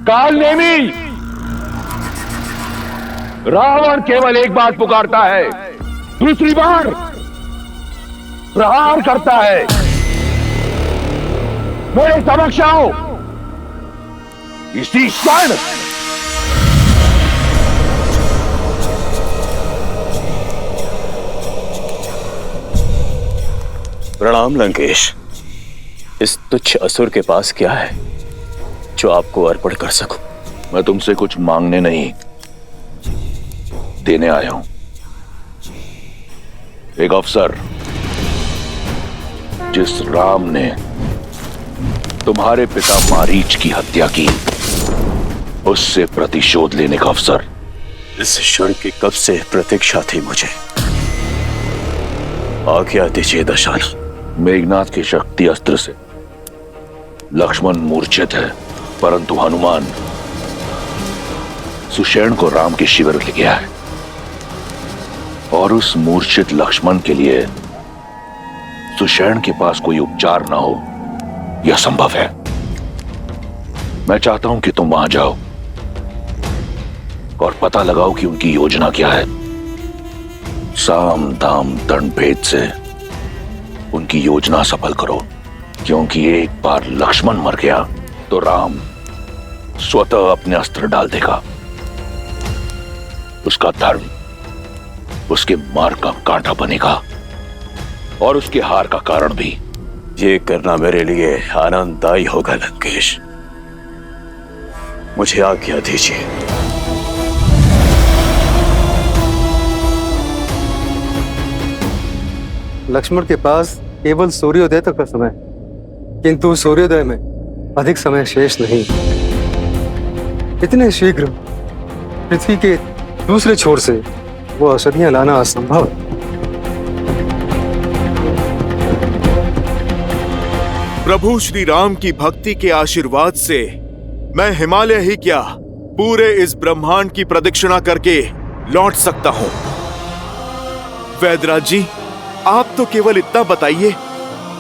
काल नेमी, रावण केवल एक बार पुकारता है, दूसरी बार प्रहार करता है। मेरे समक्ष आओ इसी क्षण। प्रणाम लंकेश। इस तुच्छ असुर के पास क्या है जो आपको अर्पण कर सकूं? मैं तुमसे कुछ मांगने नहीं, देने आया हूं। एक अवसर जिस राम ने तुम्हारे पिता मारीच की हत्या की, उससे प्रतिशोध लेने का अवसर। इस क्षण की कब से प्रतीक्षा थी मुझे। आज्ञा दीजिए दशानन। मेघनाथ की शक्ति अस्त्र से लक्ष्मण मूर्छित है, परंतु हनुमान सुषेण को राम के शिविर ले गया है, और उस मूर्छित लक्ष्मण के लिए सुषेण के पास कोई उपचार ना हो, यह संभव है। मैं चाहता हूं कि तुम वहां जाओ और पता लगाओ कि उनकी योजना क्या है। साम दाम दंड भेद से उनकी योजना सफल करो, क्योंकि एक बार लक्ष्मण मर गया तो राम स्वतः अपने अस्त्र डाल देगा। उसका धर्म उसके मार्ग का कांटा बनेगा और उसके हार का कारण भी। ये करना मेरे लिए आनंददायी होगा लंकेश। मुझे आज्ञा दीजिए। लक्ष्मण के पास केवल सूर्योदय तक का समय, किंतु सूर्योदय में अधिक समय शेष नहीं। इतने शीघ्र पृथ्वी के दूसरे छोर से वो औषधियां लाना असंभव है। प्रभु श्री राम की भक्ति के आशीर्वाद से मैं हिमालय ही क्या, पूरे इस ब्रह्मांड की प्रदक्षिणा करके लौट सकता हूं। वैद्यराज जी, आप तो केवल इतना बताइए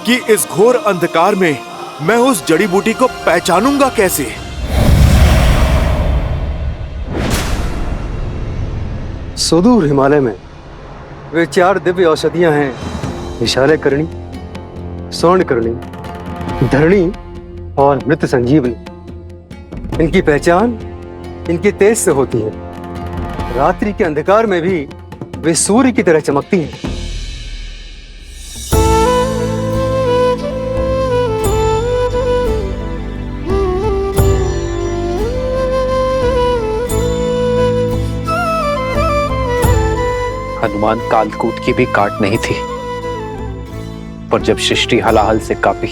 कि इस घोर अंधकार में मैं उस जड़ी बूटी को पहचानूंगा कैसे? सुदूर हिमालय में वे 4 दिव्य औषधियां हैं, विशालय करणी, स्वर्ण करणी, धरणी और मृत संजीवनी। इनकी पहचान इनके तेज से होती है। रात्रि के अंधकार में भी वे सूर्य की तरह चमकती हैं। हनुमान कालकूट की भी काट नहीं थी, पर जब सृष्टि हलाहल से कांपी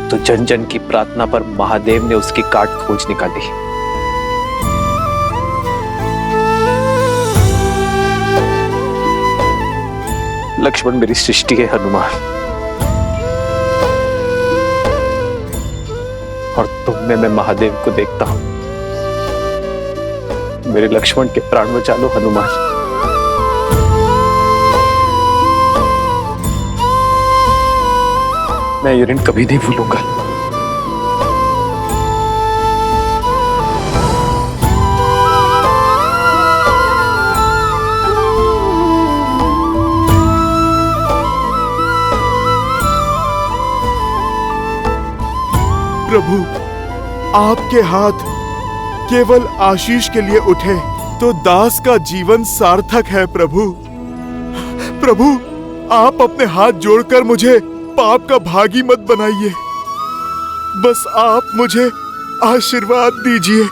तो जन जन की प्रार्थना पर महादेव ने उसकी काट खोज निकाली। लक्ष्मण मेरी सृष्टि है हनुमान, और तुम में मैं महादेव को देखता हूं। मेरे लक्ष्मण के प्राण बचा लो हनुमान। मैं ये ऋण कभी नहीं भूलूंगा। प्रभु, आपके हाथ केवल आशीष के लिए उठे तो दास का जीवन सार्थक है। प्रभु प्रभु, आप अपने हाथ जोड़कर मुझे पाप का भागी मत बनाइए। बस आप मुझे आशीर्वाद दीजिए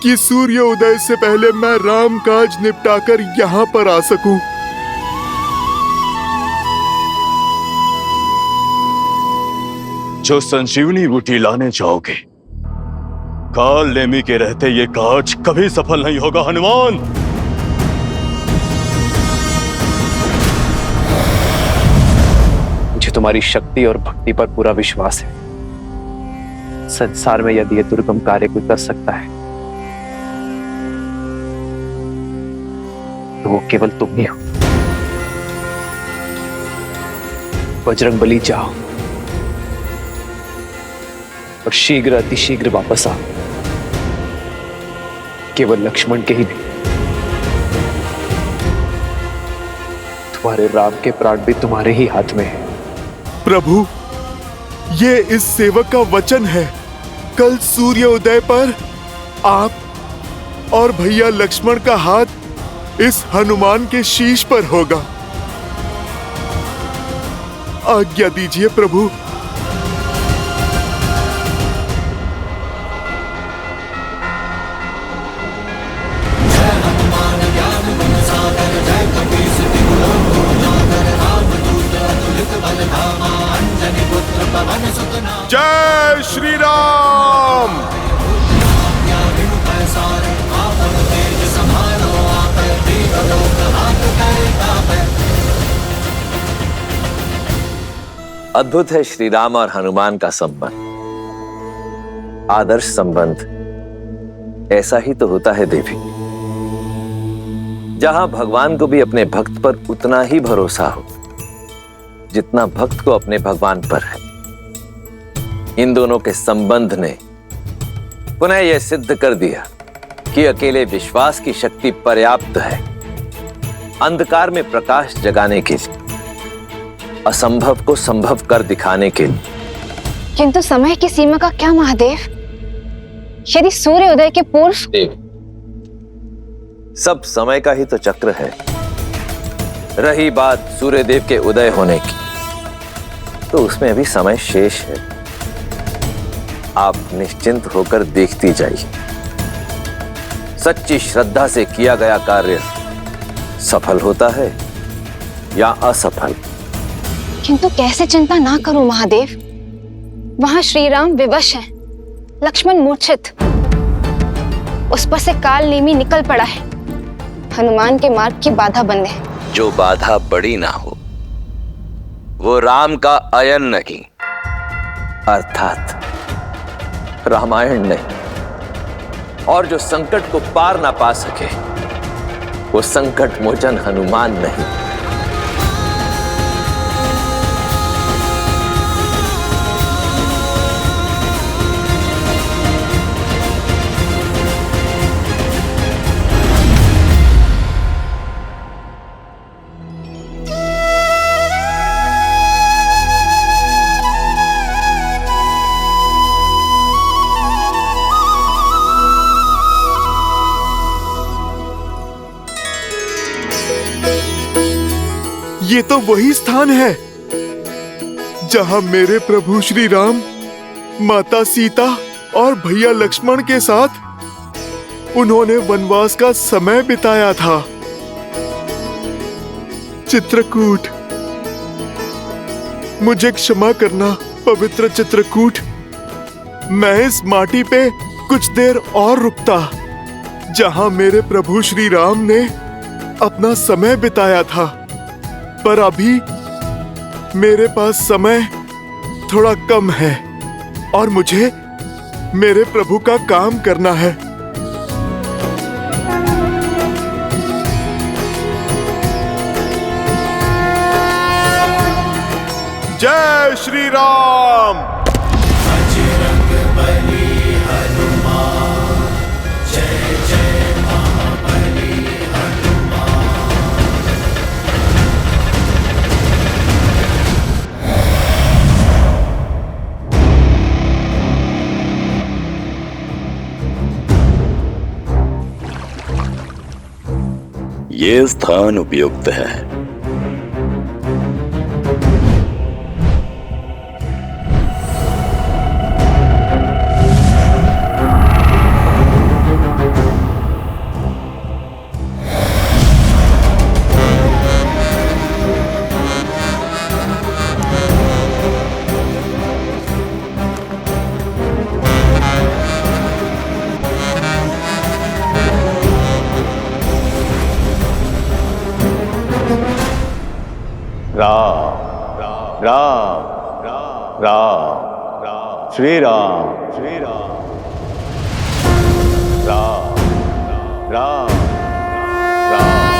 कि सूर्य उदय से पहले मैं राम काज निपटाकर यहाँ पर आ सकूं। जो संजीवनी बूटी लाने जाओगे, काल नेमी के रहते ये काज कभी सफल नहीं होगा हनुमान। मुझे तुम्हारी शक्ति और भक्ति पर पूरा विश्वास है। संसार में यदि यह दुर्गम कार्य कोई कर सकता है तो वो केवल तुम ही हो। बजरंगबली, जाओ और शीघ्र अतिशीघ्र वापस आ। केवल लक्ष्मण के ही नहीं, तुम्हारे राम के प्राण भी तुम्हारे ही हाथ में है। प्रभु, ये इस सेवक का वचन है। कल सूर्योदय पर आप और भैया लक्ष्मण का हाथ इस हनुमान के शीश पर होगा। आज्ञा दीजिए प्रभु। जय श्री राम। अद्भुत है श्री राम और हनुमान का संबंध, आदर्श संबंध। ऐसा ही तो होता है देवी, जहां भगवान को भी अपने भक्त पर उतना ही भरोसा हो जितना भक्त को अपने भगवान पर है। इन दोनों के संबंध ने पुनः यह सिद्ध कर दिया कि अकेले विश्वास की शक्ति पर्याप्त है अंधकार में प्रकाश जगाने के लिए, असंभव को संभव कर दिखाने के लिए। किंतु समय की सीमा का क्या महादेव? यदि सूर्योदय के पूर्व। देवी, सब समय का ही तो चक्र है। रही बात सूर्यदेव के उदय होने की, तो उसमें अभी समय शेष है। आप निश्चिंत होकर देखती जाइए। सच्ची श्रद्धा से किया गया कार्य सफल होता है या असफल। किंतु कैसे चिंता ना करूं महादेव? वहां श्री राम विवश हैं, लक्ष्मण मूर्छित, उस पर से काल नेमी निकल पड़ा है। हनुमान के मार्ग की बाधा बंद है। जो बाधा बड़ी ना हो वो राम का अयन नहीं, अर्थात रामायण नहीं। और जो संकट को पार ना पा सके वो संकट मोचन हनुमान नहीं। ये तो वही स्थान है जहां मेरे प्रभु श्री राम माता सीता और भैया लक्ष्मण के साथ उन्होंने वनवास का समय बिताया था। चित्रकूट, मुझे क्षमा करना पवित्र चित्रकूट। मैं इस माटी पे कुछ देर और रुकता जहां मेरे प्रभु श्री राम ने अपना समय बिताया था, पर अभी मेरे पास समय थोड़ा कम है और मुझे मेरे प्रभु का काम करना है। जय श्री राम। ये स्थान उपयुक्त है। राम राम राम श्री राम राम राम राम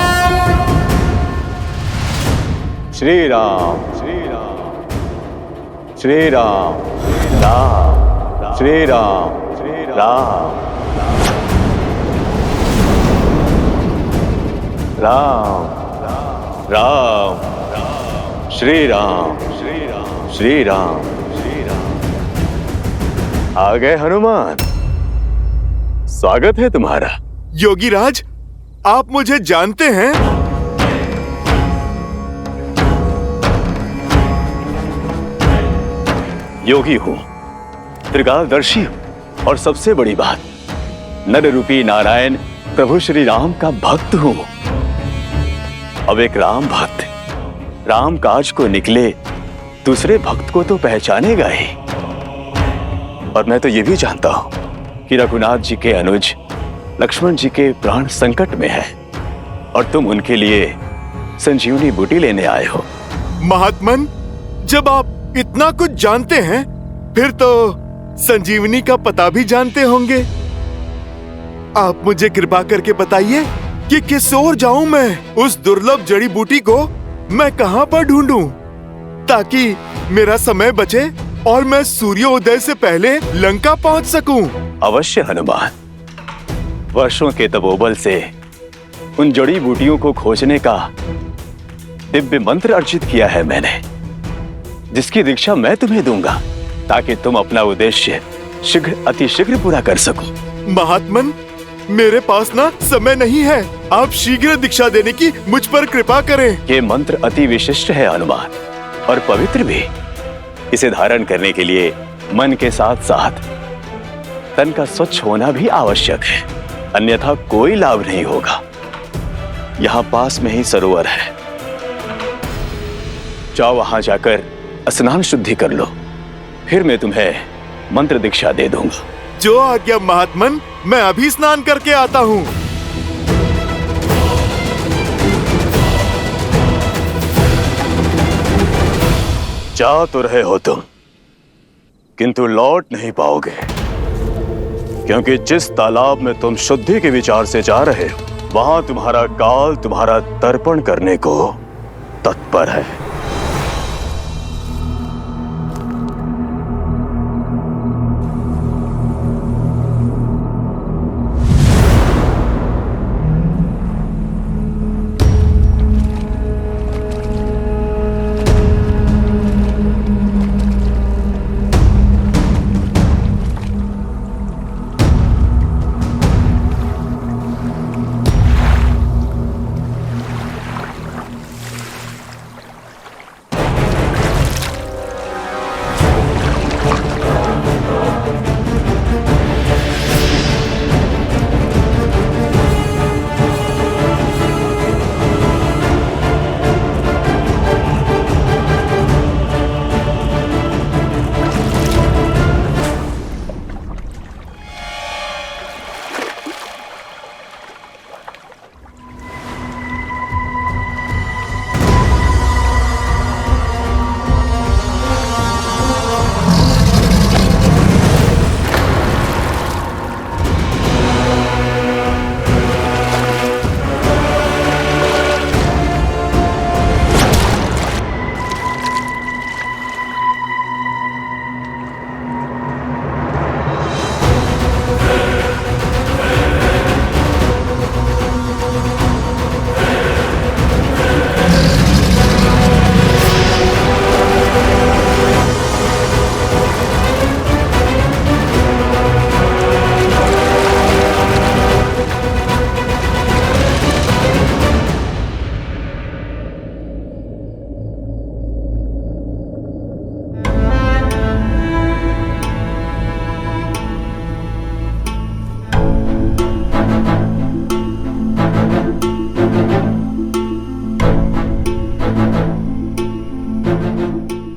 श्री राम श्री राम राम श्री राम राम राम राम श्री राम श्री राम आ गए हनुमान। स्वागत है तुम्हारा। योगीराज, आप मुझे जानते हैं? योगी हूं, त्रिकालदर्शी हूं और सबसे बड़ी बात, नर रूपी नारायण प्रभु श्री राम का भक्त हूं। अब एक राम भक्त राम काज को निकले, दूसरे भक्त को तो पहचानेगा ही। और मैं तो ये भी जानता हूं कि रघुनाथ जी के अनुज लक्ष्मण जी के प्राण संकट में है और तुम उनके लिए संजीवनी बूटी लेने आए हो। महात्मन, जब आप इतना कुछ जानते हैं, फिर तो संजीवनी का पता भी जानते होंगे। आप मुझे कृपा करके बताइए कि किस ओर जाऊं मैं? उस दुर्लभ जड़ी बूटी को मैं कहां पर ढूंढूं ताकि मेरा समय बचे और मैं सूर्योदय से पहले लंका पहुंच सकूं? अवश्य हनुमान, वर्षों के तपोबल से उन जड़ी बूटियों को खोजने का दिव्य मंत्र अर्जित किया है मैंने, जिसकी दीक्षा मैं तुम्हें दूंगा ताकि तुम अपना उद्देश्य अतिशीघ्र पूरा कर सको। महात्मन, मेरे पास ना समय नहीं है। आप शीघ्र दीक्षा देने की मुझ पर कृपा करें। ये मंत्र अति विशिष्ट है हनुमान, और पवित्र भी। इसे धारण करने के लिए मन के साथ साथ तन का स्वच्छ होना भी आवश्यक है, अन्यथा कोई लाभ नहीं होगा। यहाँ पास में ही सरोवर है, जाओ वहां जाकर स्नान शुद्धि कर लो, फिर मैं तुम्हें मंत्र दीक्षा दे दूंगा। जो आज्ञा महात्मन, मैं अभी स्नान करके आता हूँ। जा तो रहे हो तुम, किंतु लौट नहीं पाओगे, क्योंकि जिस तालाब में तुम शुद्धि के विचार से जा रहे हो, वहां तुम्हारा काल तुम्हारा तर्पण करने को तत्पर है।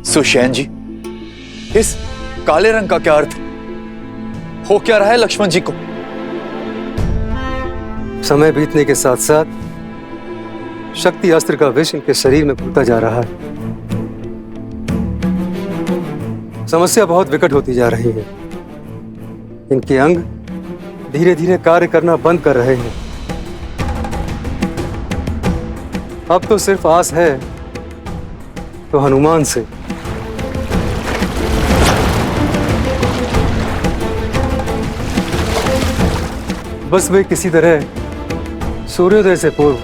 सुषैन जी, इस काले रंग का क्या अर्थ हो? क्या रहा है लक्ष्मण जी को? समय बीतने के साथ साथ शक्ति अस्त्र का विष इनके शरीर में घुलता जा रहा है। समस्या बहुत विकट होती जा रही है। इनके अंग धीरे धीरे कार्य करना बंद कर रहे हैं। अब तो सिर्फ आस है तो हनुमान से। बस वे किसी तरह सूर्योदय से पूर्व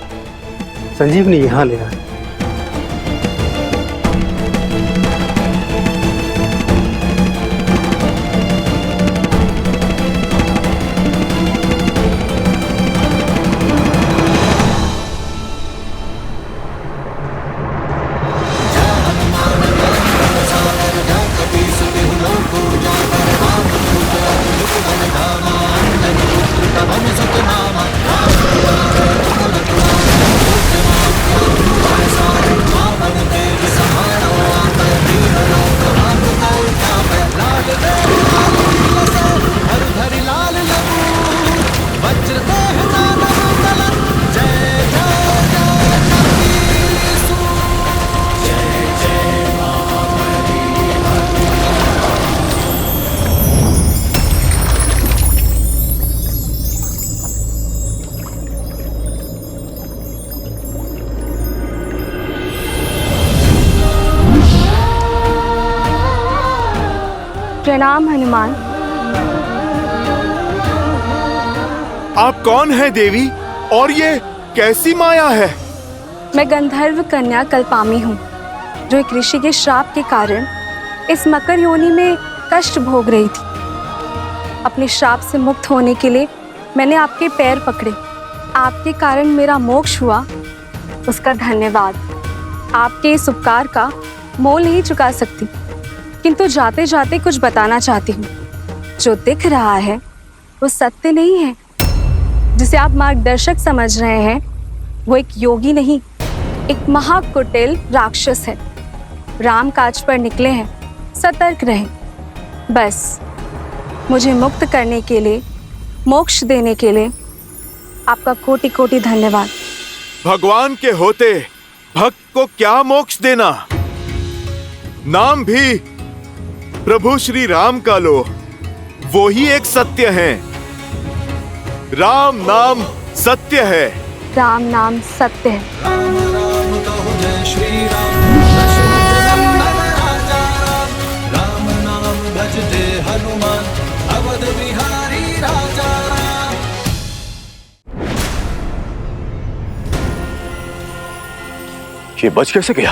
संजीवनी यहाँ ले आए। प्रणाम हनुमान। आप कौन हैं देवी, और ये कैसी माया है? मैं गंधर्व कन्या कल्पामी हूँ, जो एक ऋषि के श्राप के कारण इस मकर योनि में कष्ट भोग रही थी। अपने श्राप से मुक्त होने के लिए मैंने आपके पैर पकड़े। आपके कारण मेरा मोक्ष हुआ, उसका धन्यवाद। आपके इस उपकार का मोल नहीं चुका सकती, किंतु जाते जाते कुछ बताना चाहती हूँ। जो दिख रहा है वो सत्य नहीं है। जिसे आप मार्गदर्शक समझ रहे हैं वो एक योगी नहीं, एक महाकुटिल राक्षस है। राम काज पर निकले हैं, सतर्क रहें। बस मुझे मुक्त करने के लिए, मोक्ष देने के लिए आपका कोटि कोटि धन्यवाद। भगवान के होते भक्त को क्या मोक्ष देना? नाम भी प्रभु श्री राम का लो, वो ही एक सत्य है। राम नाम सत्य है। राम नाम सत्य है। ये बच कैसे गया?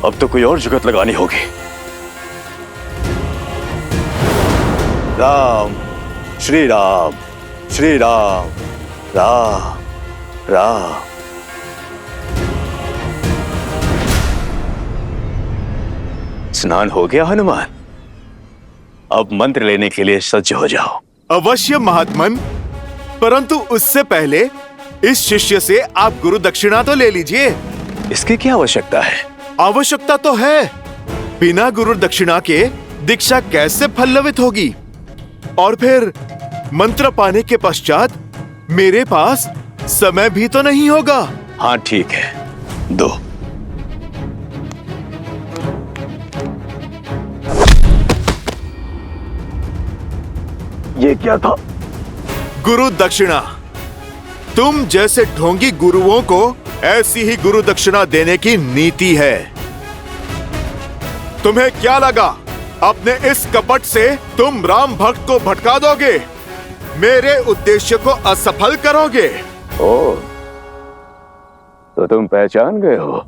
अब तो कोई और जुगत लगानी होगी। राम श्री राम श्री राम राम राम। स्नान हो गया हनुमान, अब मंत्र लेने के लिए सज्ज हो जाओ। अवश्य महात्मन, परंतु उससे पहले इस शिष्य से आप गुरु दक्षिणा तो ले लीजिए। इसकी क्या आवश्यकता है? आवश्यकता तो है, बिना गुरु दक्षिणा के दीक्षा कैसे फलवित होगी? और फिर मंत्र पाने के पश्चात मेरे पास समय भी तो नहीं होगा। हाँ ठीक है, दो। ये क्या था? गुरु दक्षिणा। तुम जैसे ढोंगी गुरुओं को ऐसी ही गुरु दक्षिणा देने की नीति है। तुम्हें क्या लगा अपने इस कपट से तुम राम भक्त को भटका दोगे, मेरे उद्देश्य को असफल करोगे? ओ, तो तुम पहचान गए हो।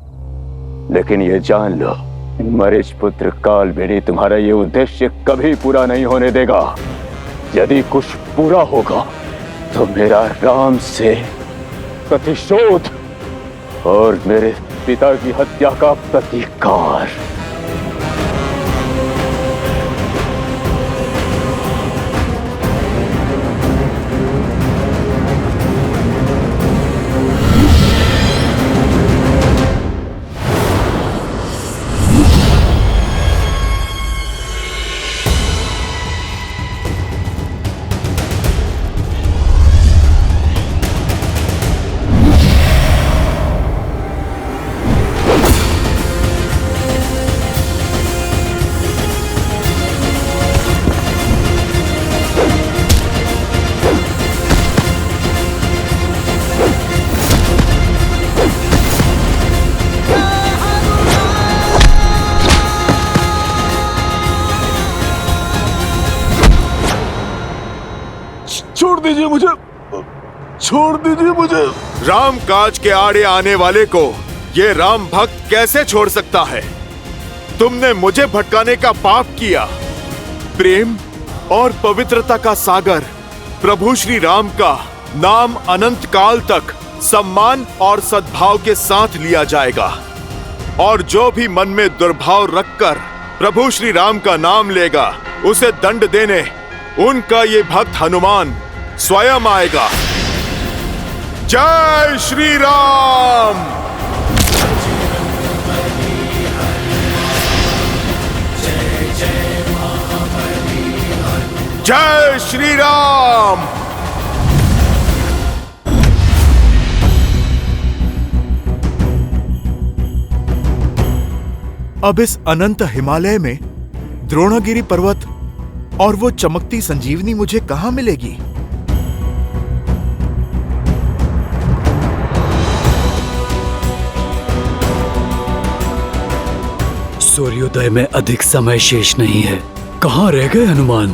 लेकिन ये जान लो, मरीच पुत्र कालबेनी तुम्हारा ये उद्देश्य कभी पूरा नहीं होने देगा। यदि कुछ पूरा होगा तो मेरा राम से प्रतिशोध और मेरे पिता की हत्या का प्रतिकार। छोड़ दीजिए मुझे, छोड़ दीजिए मुझे। राम काज के आड़े आने वाले को ये राम भक्त कैसे छोड़ सकता है? तुमने मुझे भटकाने का पाप किया। प्रेम और पवित्रता का सागर प्रभु श्री राम का नाम अनंत काल तक सम्मान और सद्भाव के साथ लिया जाएगा, और जो भी मन में दुर्भाव रखकर प्रभु श्री राम का नाम लेगा, उसे दंड देने उनका ये भक्त हनुमान स्वयं आएगा। जय श्री राम। जय श्री राम। अब इस अनंत हिमालय में द्रोणागिरी पर्वत और वो चमकती संजीवनी मुझे कहां मिलेगी? सूर्योदय में अधिक समय शेष नहीं है। कहां रह गए हनुमान?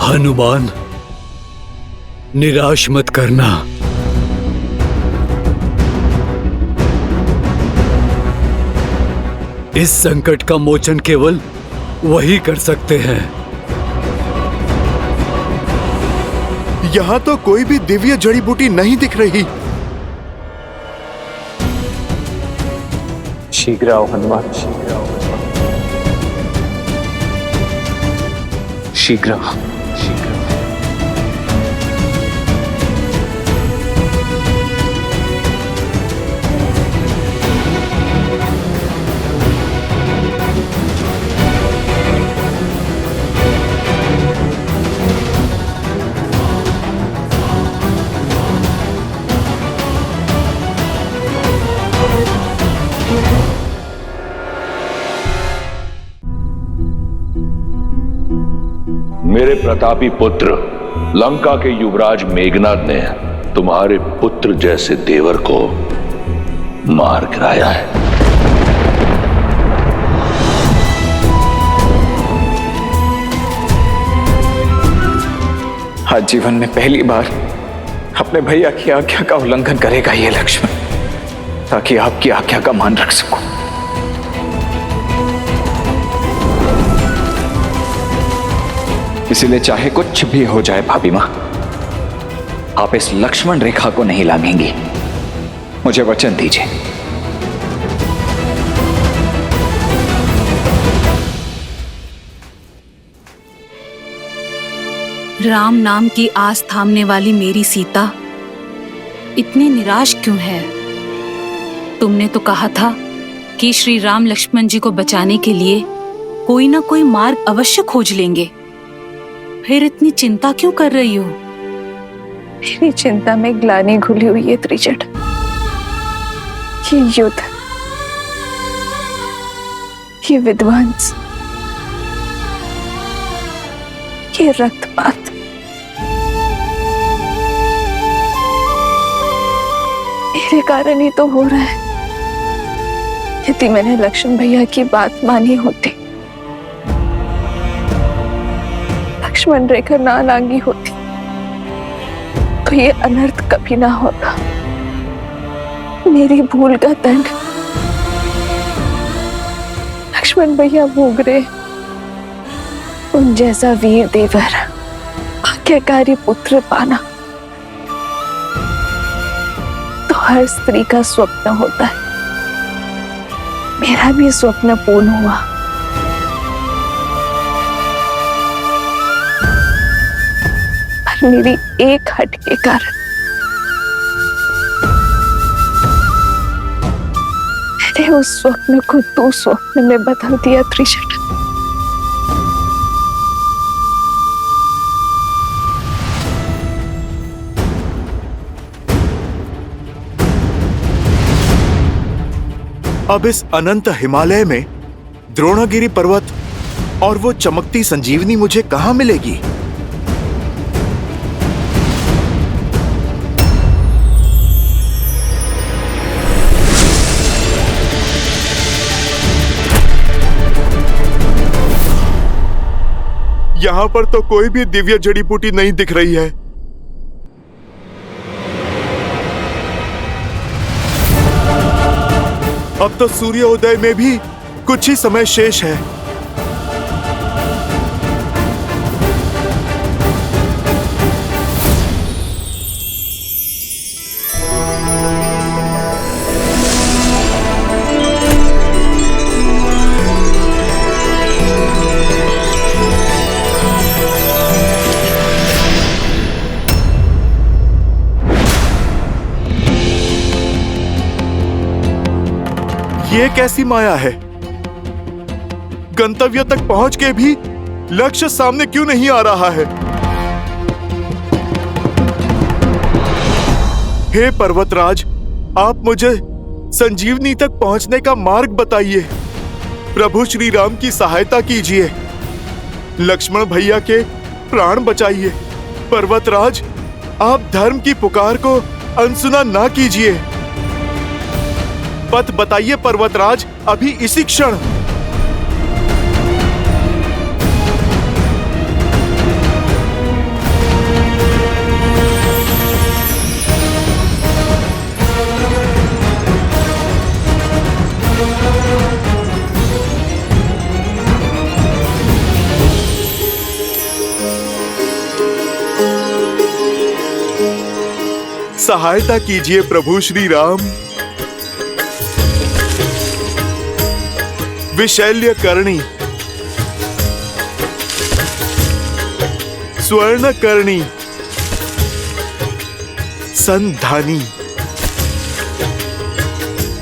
हनुमान, निराश मत करना। इस संकट का मोचन केवल वही कर सकते हैं। यहां तो कोई भी दिव्य जड़ी बूटी नहीं दिख रही। शीघ्र आओ हनुमान, शीघ्र आओ, शीघ्र आओ, शीघ्र। मेरे प्रतापी पुत्र लंका के युवराज मेघनाद ने तुम्हारे पुत्र जैसे देवर को मार गिराया है। आज जीवन में पहली बार अपने भैया की आज्ञा का उल्लंघन करेगा ये लक्ष्मण, ताकि आपकी आज्ञा का मान रख सकूं। इसीलिए चाहे कुछ भी हो जाए भाभी मां, आप इस लक्ष्मण रेखा को नहीं लांघेंगी। मुझे वचन दीजिए। राम नाम की आस थामने वाली मेरी सीता इतनी निराश क्यों है? तुमने तो कहा था कि श्री राम लक्ष्मण जी को बचाने के लिए कोई ना कोई मार्ग अवश्य खोज लेंगे। फिर इतनी चिंता क्यों कर रही हो? मेरी चिंता में ग्लानि घुली हुई है त्रिजट। ये युद्ध, ये विध्वंस, ये रक्तपात, मेरे कारण ही तो हो रहा है। यदि मैंने लक्ष्मण भैया की बात मानी होती, लक्ष्मण रेखा ना लांगी होती, तो ये अनर्थ कभी ना होता। मेरी भूल का दंड लक्ष्मण भैया भोग रहे। उन जैसा वीर देवर, आज्ञाकारी पुत्र पाना तो हर स्त्री का स्वप्न होता है। मेरा भी स्वप्न पूर्ण हुआ। पर मेरी एक हट के कारण मैंने उस स्वप्न को दो स्वप्न में बदल दिया त्रिजट। अब इस अनंत हिमालय में द्रोणागिरी पर्वत और वो चमकती संजीवनी मुझे कहां मिलेगी? यहाँ पर तो कोई भी दिव्य जड़ी बूटी नहीं दिख रही है। अब तो सूर्योदय में भी कुछ ही समय शेष है। ये कैसी माया है? गंतव्य तक पहुंच के भी लक्ष्य सामने क्यों नहीं आ रहा है? हे पर्वतराज, आप मुझे संजीवनी तक पहुंचने का मार्ग बताइए। प्रभु श्री राम की सहायता कीजिए। लक्ष्मण भैया के प्राण बचाइए। पर्वतराज, आप धर्म की पुकार को अनसुना ना कीजिए। पथ बताइए पर्वतराज, अभी इसी क्षण। सहायता कीजिए प्रभु श्री राम। विशैल्य करणी, स्वर्ण करणी, संधानी,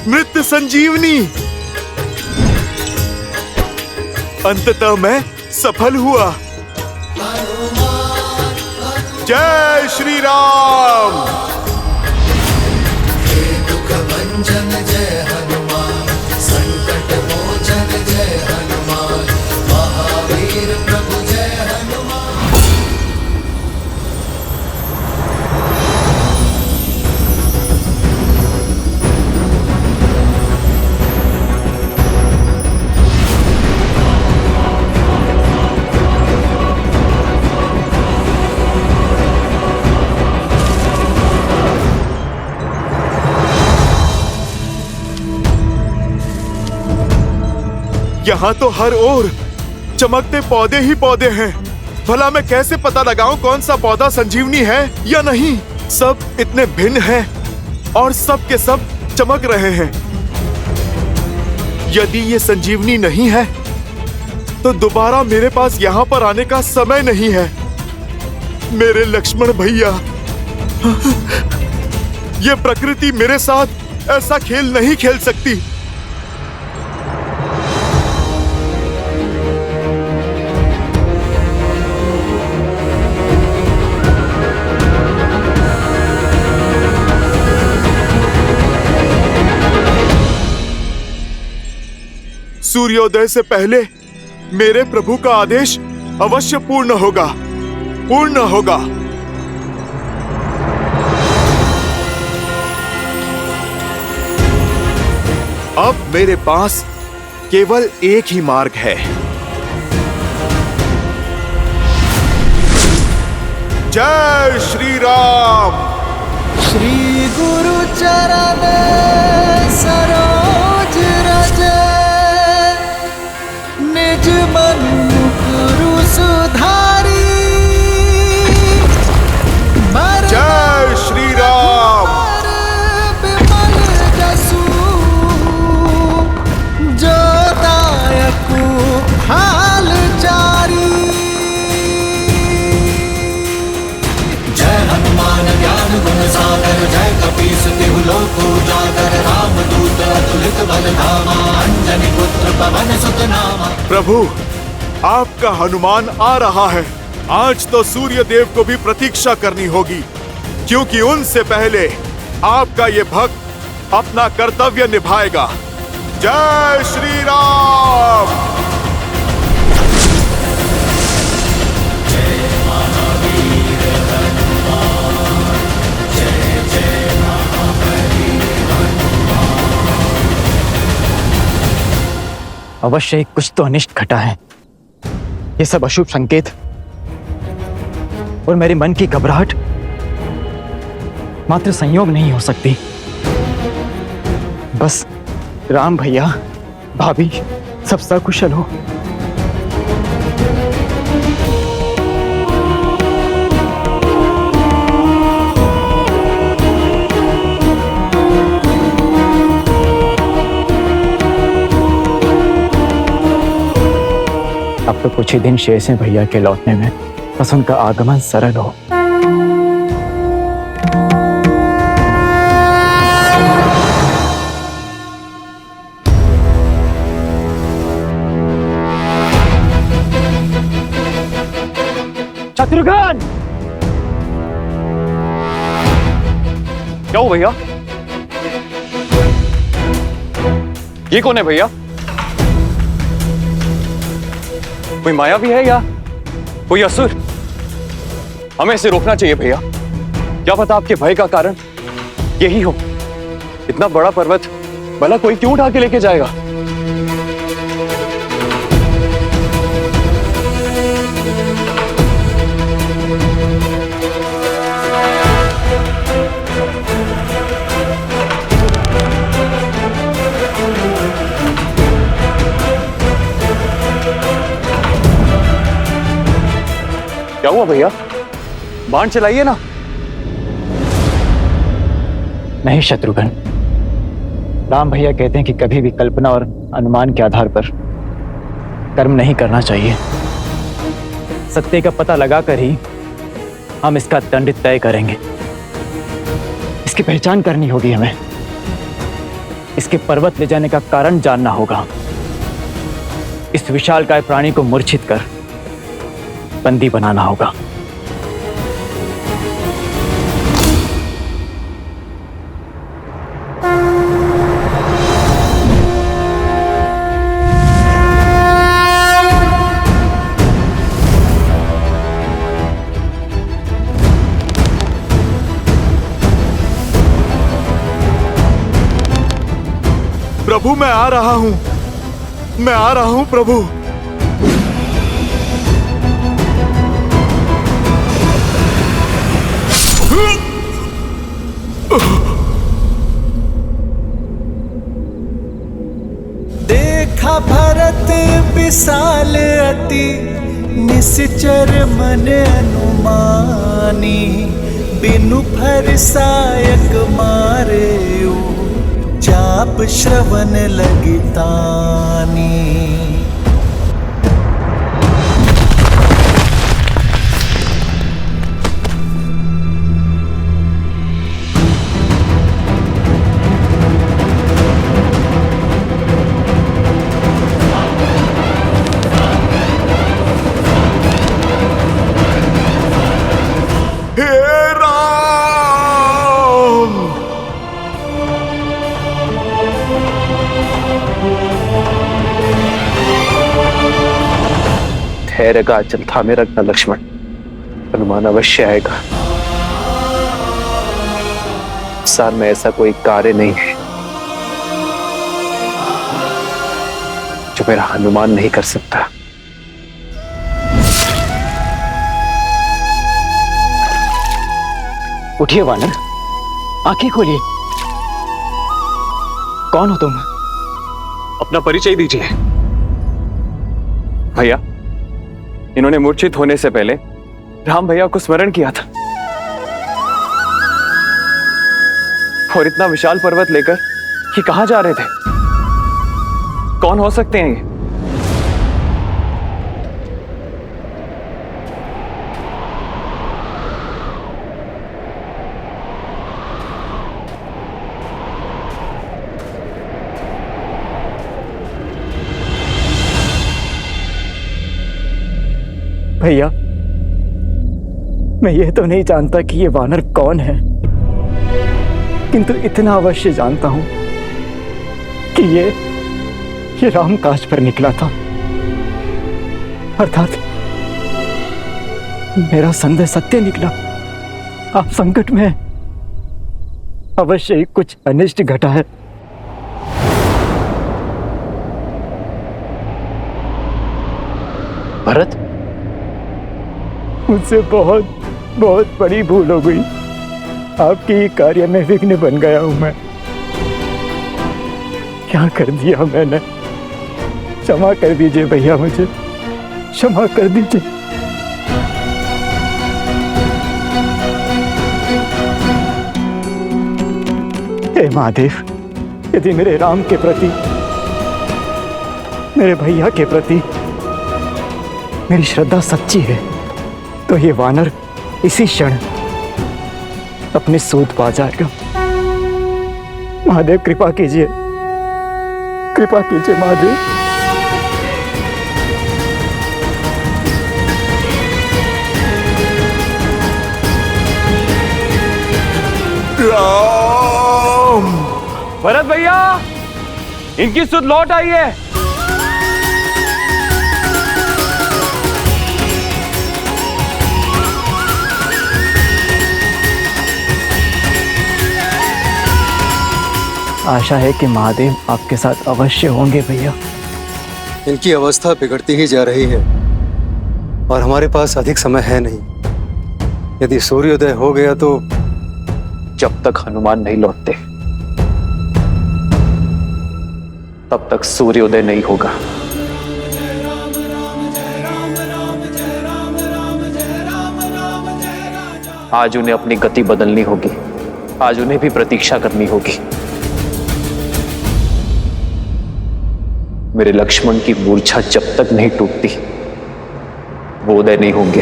मृत संजीवनी। अंततः मैं सफल हुआ। जय श्री राम। दुख भंजन जय हनुमान, संकट मोचन जय हनुमान, महावीर प्रभु जय हनुमान। यहाँ तो हर ओर चमकते पौधे ही पौधे हैं। भला मैं कैसे पता लगाऊं कौन सा पौधा संजीवनी है या नहीं? सब इतने भिन्न हैं और सब के सब चमक रहे हैं। यदि ये संजीवनी नहीं है तो दोबारा मेरे पास यहाँ पर आने का समय नहीं है। मेरे लक्ष्मण भैया, ये प्रकृति मेरे साथ ऐसा खेल नहीं खेल सकती। सूर्योदय से पहले मेरे प्रभु का आदेश अवश्य पूर्ण होगा, पूर्ण होगा। अब मेरे पास केवल एक ही मार्ग है। जय श्री राम। श्री गुरु चरण सरोज रज, निज मन मुकुरु सुधारी। जय श्री राम। विमल जसु जो दायकु हाल चारी। जय हनुमान ज्ञान गुण सागर, जय कपीस तिहु लोक उजागर। रामदूत अतुलित बल धामा, अंजनी पुत्र पवन सुत नामा। प्रभु, आपका हनुमान आ रहा है। आज तो सूर्य देव को भी प्रतीक्षा करनी होगी, क्योंकि उनसे पहले आपका ये भक्त अपना कर्तव्य निभाएगा। जय श्री राम। अवश्य ही कुछ तो अनिष्ट घटा है। ये सब अशुभ संकेत और मेरे मन की घबराहट मात्र संयोग नहीं हो सकती। बस राम भैया, भाभी सब सकुशल हो। अब तो कुछ ही दिन शेष हैं भैया के लौटने में, बस उनका आगमन सरल हो। शत्रुघ्न! क्या हो भैया? ये कौन है भैया? कोई माया भी है या कोई असुर? हमें इसे रोकना चाहिए भैया। क्या पता आपके भय का कारण यही हो। इतना बड़ा पर्वत भला कोई क्यों उठा के लेके जाएगा? क्या हुआ भैया? बाण चलाइए ना। नहीं शत्रुघ्न, राम भैया कहते हैं कि कभी भी कल्पना और अनुमान के आधार पर कर्म नहीं करना चाहिए। सत्य का पता लगाकर ही हम इसका दंड तय करेंगे। इसकी पहचान करनी होगी हमें। इसके पर्वत ले जाने का कारण जानना होगा। इस विशालकाय प्राणी को मूर्छित कर बंदी बनाना होगा। प्रभु मैं आ रहा हूं, मैं आ रहा हूं प्रभु। देखा भरत विशाल अति निश्चर मन अनुमानी, बिनु फरसायक मारे चाप श्रवण लगितानी। धैर्य का आंचल थामे रखना लक्ष्मण, हनुमान अवश्य आएगा। संसार में ऐसा कोई कार्य नहीं है जो मेरा हनुमान नहीं कर सकता। उठिए वानर, आंखें खोलिए। कौन हो तुम? अपना परिचय दीजिए। भैया, इन्होंने मूर्छित होने से पहले राम भैया को स्मरण किया था और इतना विशाल पर्वत लेकर ये कहां जा रहे थे? कौन हो सकते हैं ये? भैया, मैं ये तो नहीं जानता कि ये वानर कौन है, किंतु इतना अवश्य जानता हूं कि ये राम काज पर निकला था। अर्थात मेरा संदेह सत्य निकला। आप संकट में अवश्य ही कुछ अनिष्ट घटा है। भरत, मुझसे बहुत बहुत बड़ी भूल हो गई। आपके कार्य में विघ्न बन गया हूं मैं। क्या कर दिया मैंने? क्षमा कर दीजिए भैया, मुझे क्षमा कर दीजिए। हे महादेव, यदि मेरे राम के प्रति, मेरे भैया के प्रति मेरी श्रद्धा सच्ची है तो ये वानर इसी क्षण अपने सूद पा जाएगा। महादेव कृपा कीजिए, कृपा कीजिए महादेव। राम! भरत भैया, इनकी सुध लौट आई है। आशा है कि महादेव आपके साथ अवश्य होंगे भैया। इनकी अवस्था बिगड़ती ही जा रही है और हमारे पास अधिक समय है नहीं। यदि सूर्योदय हो गया तो जब तक हनुमान नहीं लौटते तब तक सूर्योदय नहीं होगा। आज उन्हें अपनी गति बदलनी होगी, आज उन्हें भी प्रतीक्षा करनी होगी। मेरे लक्ष्मण की मूर्छा जब तक नहीं टूटती वो उदय नहीं होंगे।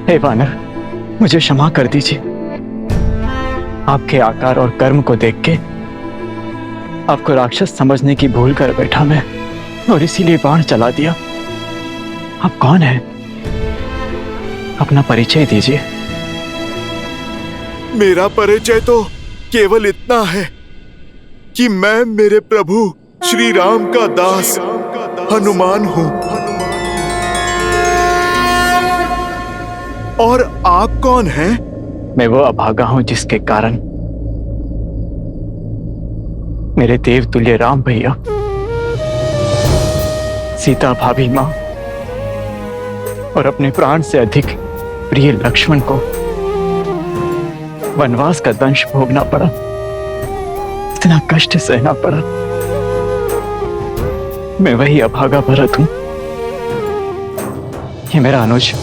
हे वानर, मुझे क्षमा कर दीजिए। आपके आकार और कर्म को देख के आपको राक्षस समझने की भूल कर बैठा मैं और इसीलिए बाण चला दिया। आप कौन हैं? अपना परिचय दीजिए। मेरा परिचय तो केवल इतना है कि मैं मेरे प्रभु श्री राम का दास हनुमान हूं। और आप कौन हैं? मैं वो अभागा हूं जिसके कारण मेरे देवतुल्य राम भैया, सीता भाभी मां और अपने प्राण से अधिक प्रिय लक्ष्मण को वनवास का दंश भोगना पड़ा, इतना कष्ट सहना पड़ा। मैं वही अभागा भरत हूं। ये मेरा अनुज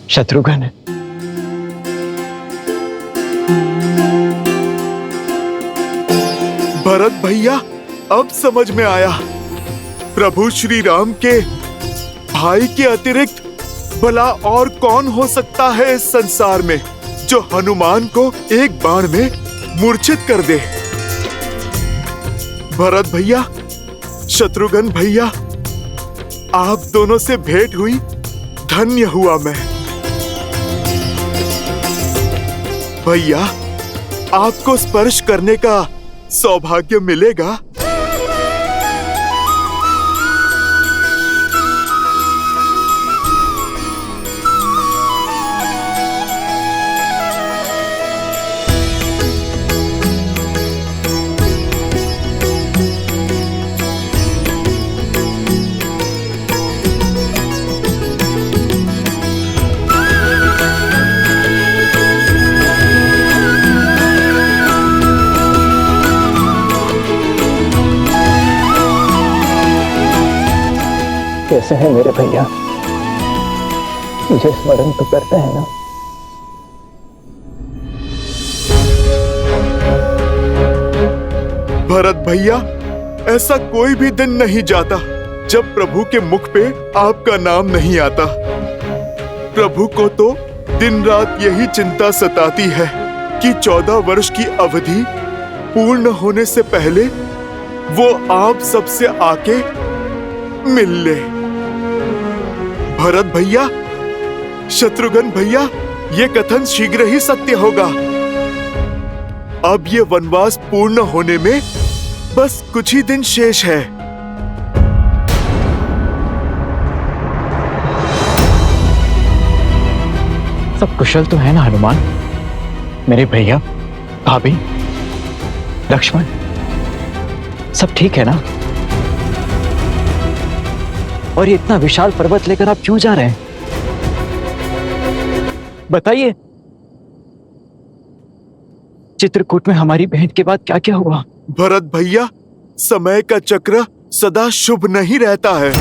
शत्रुघ्न है। भरत भैया, अब समझ में आया। प्रभु श्री राम के भाई के अतिरिक्त भला और कौन हो सकता है इस संसार में जो हनुमान को एक बाण में मूर्छित कर दे। भरत भैया, शत्रुघ्न भैया, आप दोनों से भेंट हुई धन्य हुआ मैं। भैया, आपको स्पर्श करने का सौभाग्य मिलेगा। कैसे हैं मेरे भैया? मुझे स्मरण तो करते हैं ना? भरत भैया, ऐसा कोई भी दिन नहीं जाता जब प्रभु के मुख पे आपका नाम नहीं आता। प्रभु को तो दिन रात यही चिंता सताती है कि 14 वर्ष की अवधि पूर्ण होने से पहले वो आप सबसे आके मिल ले। भरत भैया, शत्रुघ्न भैया, ये कथन शीघ्र ही सत्य होगा। अब ये वनवास पूर्ण होने में बस कुछ ही दिन शेष है। सब कुशल तो है ना हनुमान? मेरे भैया, भाभी लक्ष्मण, सब ठीक है ना? और ये इतना विशाल पर्वत लेकर आप क्यों जा रहे हैं? बताइए, चित्रकूट में हमारी भेंट के बाद क्या क्या हुआ? भरत भैया, समय का चक्र सदा शुभ नहीं रहता है।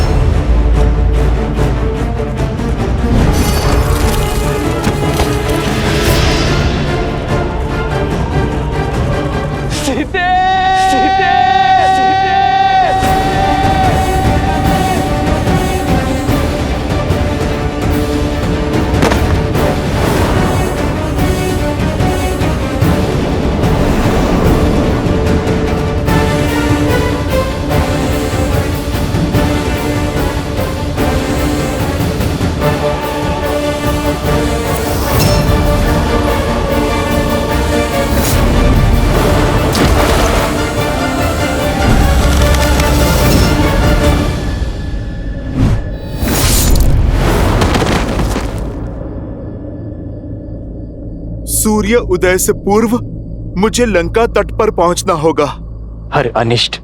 सूर्य उदय से पूर्व मुझे लंका तट पर पहुंचना होगा। हर अनिष्ट,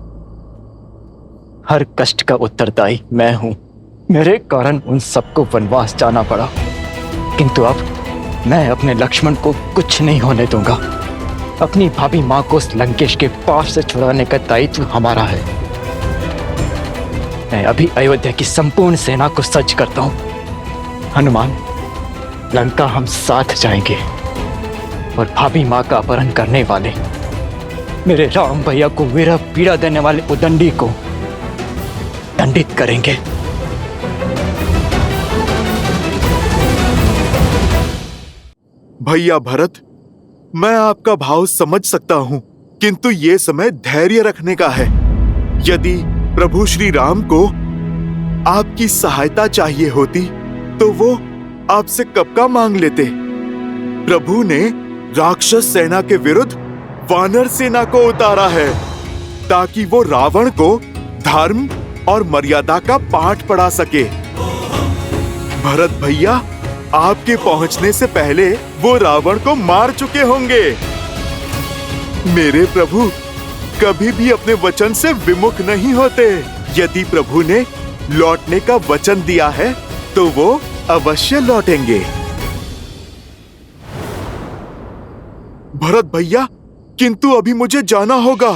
हर कष्ट का उत्तरदायी मैं हूं। मेरे कारण उन सबको वनवास जाना पड़ा, किंतु अब मैं अपने लक्ष्मण को कुछ नहीं होने दूंगा। अपनी भाभी मां को उस लंकेश के पाप से छुड़ाने का दायित्व हमारा है। मैं अभी अयोध्या की संपूर्ण सेना को सज्ज करता हूं। हनुमान, लंका हम साथ जाएंगे और भाभी मां का अपहरण करने वाले मेरे राम भैया को विरह पीड़ा देने वाले उदंडी को दंडित करेंगे। भैया भरत, मैं आपका भाव समझ सकता हूं, किंतु ये समय धैर्य रखने का है। यदि प्रभु श्री राम को आपकी सहायता चाहिए होती तो वो आपसे कब का मांग लेते। प्रभु ने राक्षस सेना के विरुद्ध वानर सेना को उतारा है ताकि वो रावण को धर्म और मर्यादा का पाठ पढ़ा सके। भरत भैया, आपके पहुंचने से पहले वो रावण को मार चुके होंगे। मेरे प्रभु कभी भी अपने वचन से विमुख नहीं होते। यदि प्रभु ने लौटने का वचन दिया है तो वो अवश्य लौटेंगे। भरत भैया, किंतु अभी मुझे जाना होगा।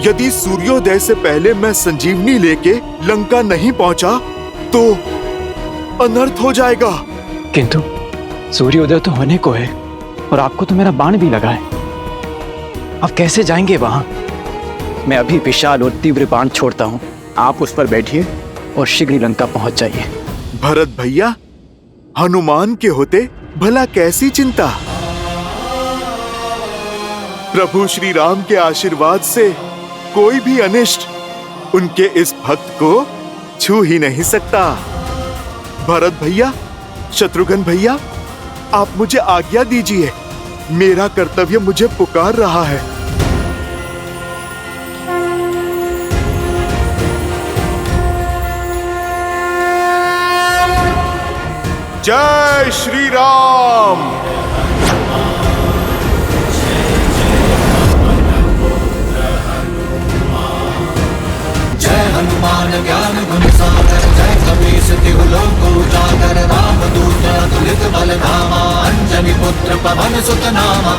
यदि सूर्योदय से पहले मैं संजीवनी लेके लंका नहीं पहुंचा तो अनर्थ हो जाएगा। किंतु सूर्योदय तो होने को है और आपको तो मेरा बाण भी लगा है। आप कैसे जाएंगे वहां? मैं अभी विशाल और तीव्र बाण छोड़ता हूं। आप उस पर बैठिए और शीघ्र लंका पहुंच जाइए। भरत भैया, हनुमान के होते भला कैसी चिंता। प्रभु श्री राम के आशीर्वाद से कोई भी अनिष्ट उनके इस भक्त को छू ही नहीं सकता। भरत भैया, शत्रुघ्न भैया, आप मुझे आज्ञा दीजिए। मेरा कर्तव्य मुझे पुकार रहा है। जय श्री राम। जय हनुमान ज्ञान गुण सागर, जय कपीस तिहु लोक उजागर। रामदूत अतुलित बल धामा, अंजनी पुत्र पवन सुत नामा।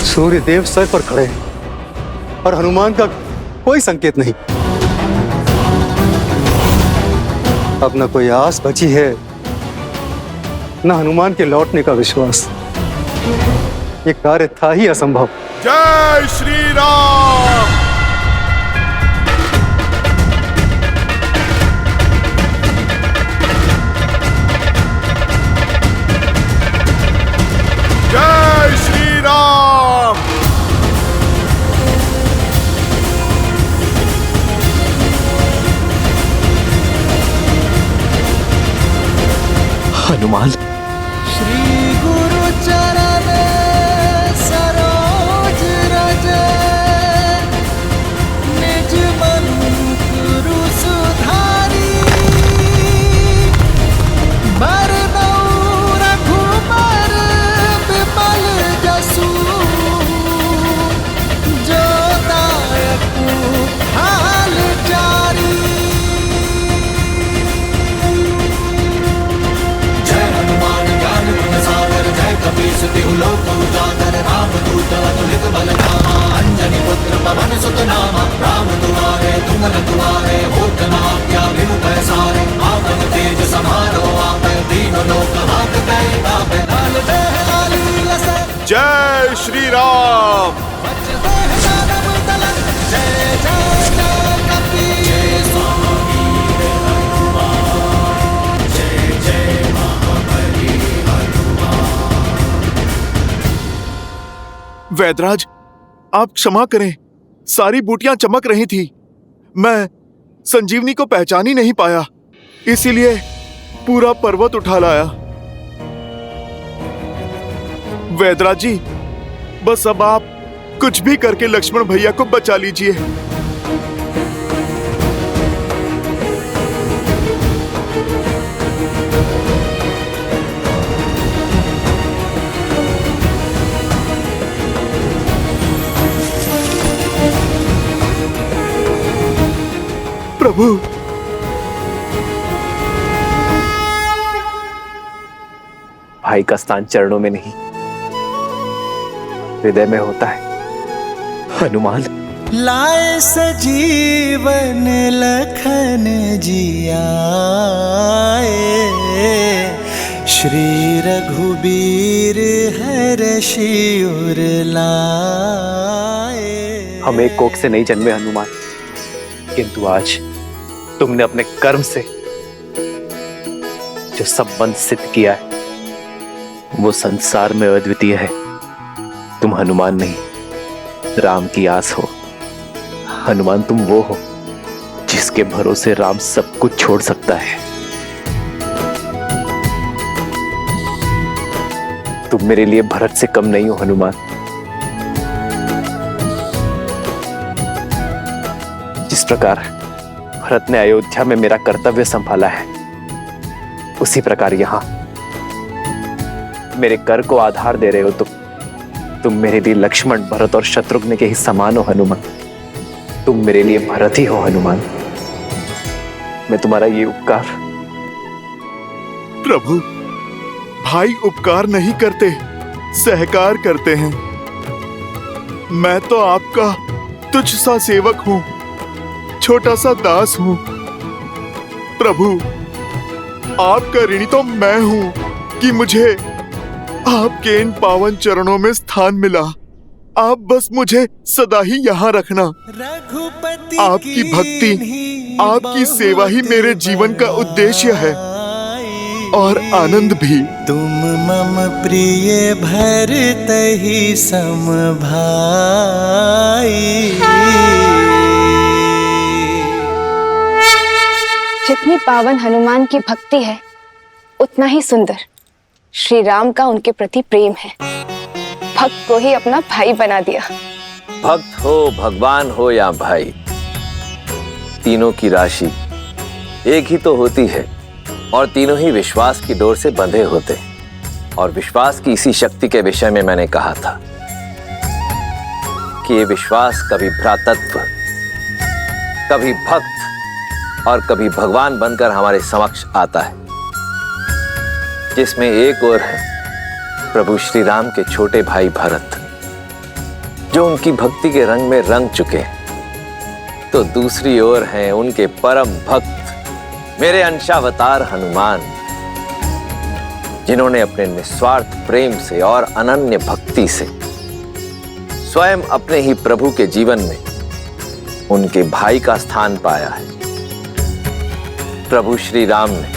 सूर्य देव सर पर खड़े हैं और हनुमान का कोई संकेत नहीं। अब न कोई आस बची है, न हनुमान के लौटने का विश्वास। ये कार्य था ही असंभव। जय श्री राम। जय श्री राम। हनुमान। श्री गुरु चरण सरोज रज निज मन गुरु सुधारी बरनौ रघुबर विमल जसु जो दायक हाल चारी। जय हनुमान ज्ञान गुण सागर जय कपीस तिहु लोक उजागर रामदूत अतुलित बल धामा अंजनी पुत्र पवन सुत नामा। राम दुआरे तुम रखवारे होत न आज्ञा बिनु पैसारे। आपन तेज समारो आपे दीन लोक हाकते तापे। लाल देह लाली लसै जय श्री राम। वज्र देह दानव दलन जय जय जय कपीस। वीर हनुमान जय जय महाबली हनुमान। वैदराज, आप क्षमा करें, सारी बूटियां चमक रही थी, मैं संजीवनी को पहचान ही नहीं पाया, इसीलिए पूरा पर्वत उठा लाया। वैदराज जी, बस अब आप कुछ भी करके लक्ष्मण भैया को बचा लीजिए। प्रभु, भाई का स्थान चरणों में नहीं, हृदय में होता है। हनुमान, लाए सजीवन लखन जियाए श्री रघुबीर हर्षि उर लाए। हम एक कोख से नहीं जन्मे हनुमान, किंतु आज तुमने अपने कर्म से जो संबंध सिद्ध किया है वो संसार में अद्वितीय है। तुम हनुमान नहीं, राम की आस हो। हनुमान, तुम वो हो जिसके भरोसे राम सब कुछ छोड़ सकता है। तुम मेरे लिए भरत से कम नहीं हो हनुमान। जिस प्रकार भरत ने अयोध्या में मेरा कर्तव्य संभाला है, उसी प्रकार यहां मेरे कर को आधार दे रहे हो। तुम मेरे लिए लक्ष्मण, भरत और शत्रुघ्न के ही समान हो हनुमान। तुम मेरे लिए भरत ही हो हनुमान। मैं तुम्हारा ये उपकार। प्रभु, भाई उपकार नहीं करते, सहकार करते हैं। मैं तो आपका तुच्छ सा सेवक हूं, छोटा सा दास हूं। प्रभु, आपका ऋणी तो मैं हूं कि मुझे आपके इन पावन चरणों में स्थान मिला। आप बस मुझे सदा ही यहाँ रखना। आपकी भक्ति, आपकी सेवा ही मेरे जीवन का उद्देश्य है और आनंद भी। तुम मम प्रिय भरत ही सम भाई। जितनी पावन हनुमान की भक्ति है, उतना ही सुंदर श्री राम का उनके प्रति प्रेम है। भक्त को ही अपना भाई बना दिया। भक्त हो, भगवान हो या भाई, तीनों की राशि एक ही तो होती है और तीनों ही विश्वास की डोर से बंधे होते हैं। और विश्वास की इसी शक्ति के विषय में मैंने कहा था कि ये विश्वास कभी भ्रातृत्व, कभी भक्त और कभी भगवान बनकर हमारे समक्ष आता है, जिसमें एक ओर है प्रभु श्री राम के छोटे भाई भरत, जो उनकी भक्ति के रंग में रंग चुके हैं, तो दूसरी ओर हैं उनके परम भक्त मेरे अंशावतार हनुमान, जिन्होंने अपने निस्वार्थ प्रेम से और अनन्य भक्ति से स्वयं अपने ही प्रभु के जीवन में उनके भाई का स्थान पाया है। प्रभु श्री राम ने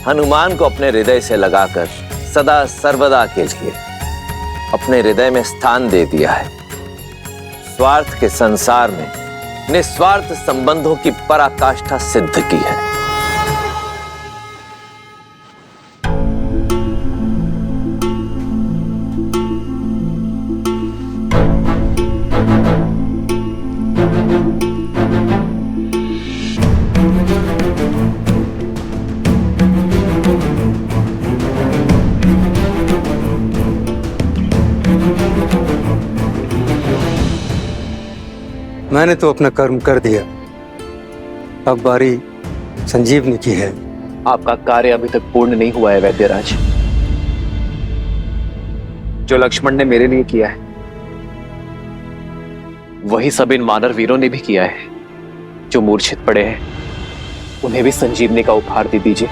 हनुमान को अपने हृदय से लगाकर सदा सर्वदा के लिए अपने हृदय में स्थान दे दिया है। स्वार्थ के संसार में निस्वार्थ संबंधों की पराकाष्ठा सिद्ध की है। मैंने तो अपना कर्म कर दिया, अब बारी संजीवनी की है। आपका कार्य अभी तक पूर्ण नहीं हुआ है वैद्यराज। जो लक्ष्मण ने मेरे लिए किया है वही सब इन वानर वीरों ने भी किया है। जो मूर्छित पड़े हैं उन्हें भी संजीवनी का उपहार दे दीजिए।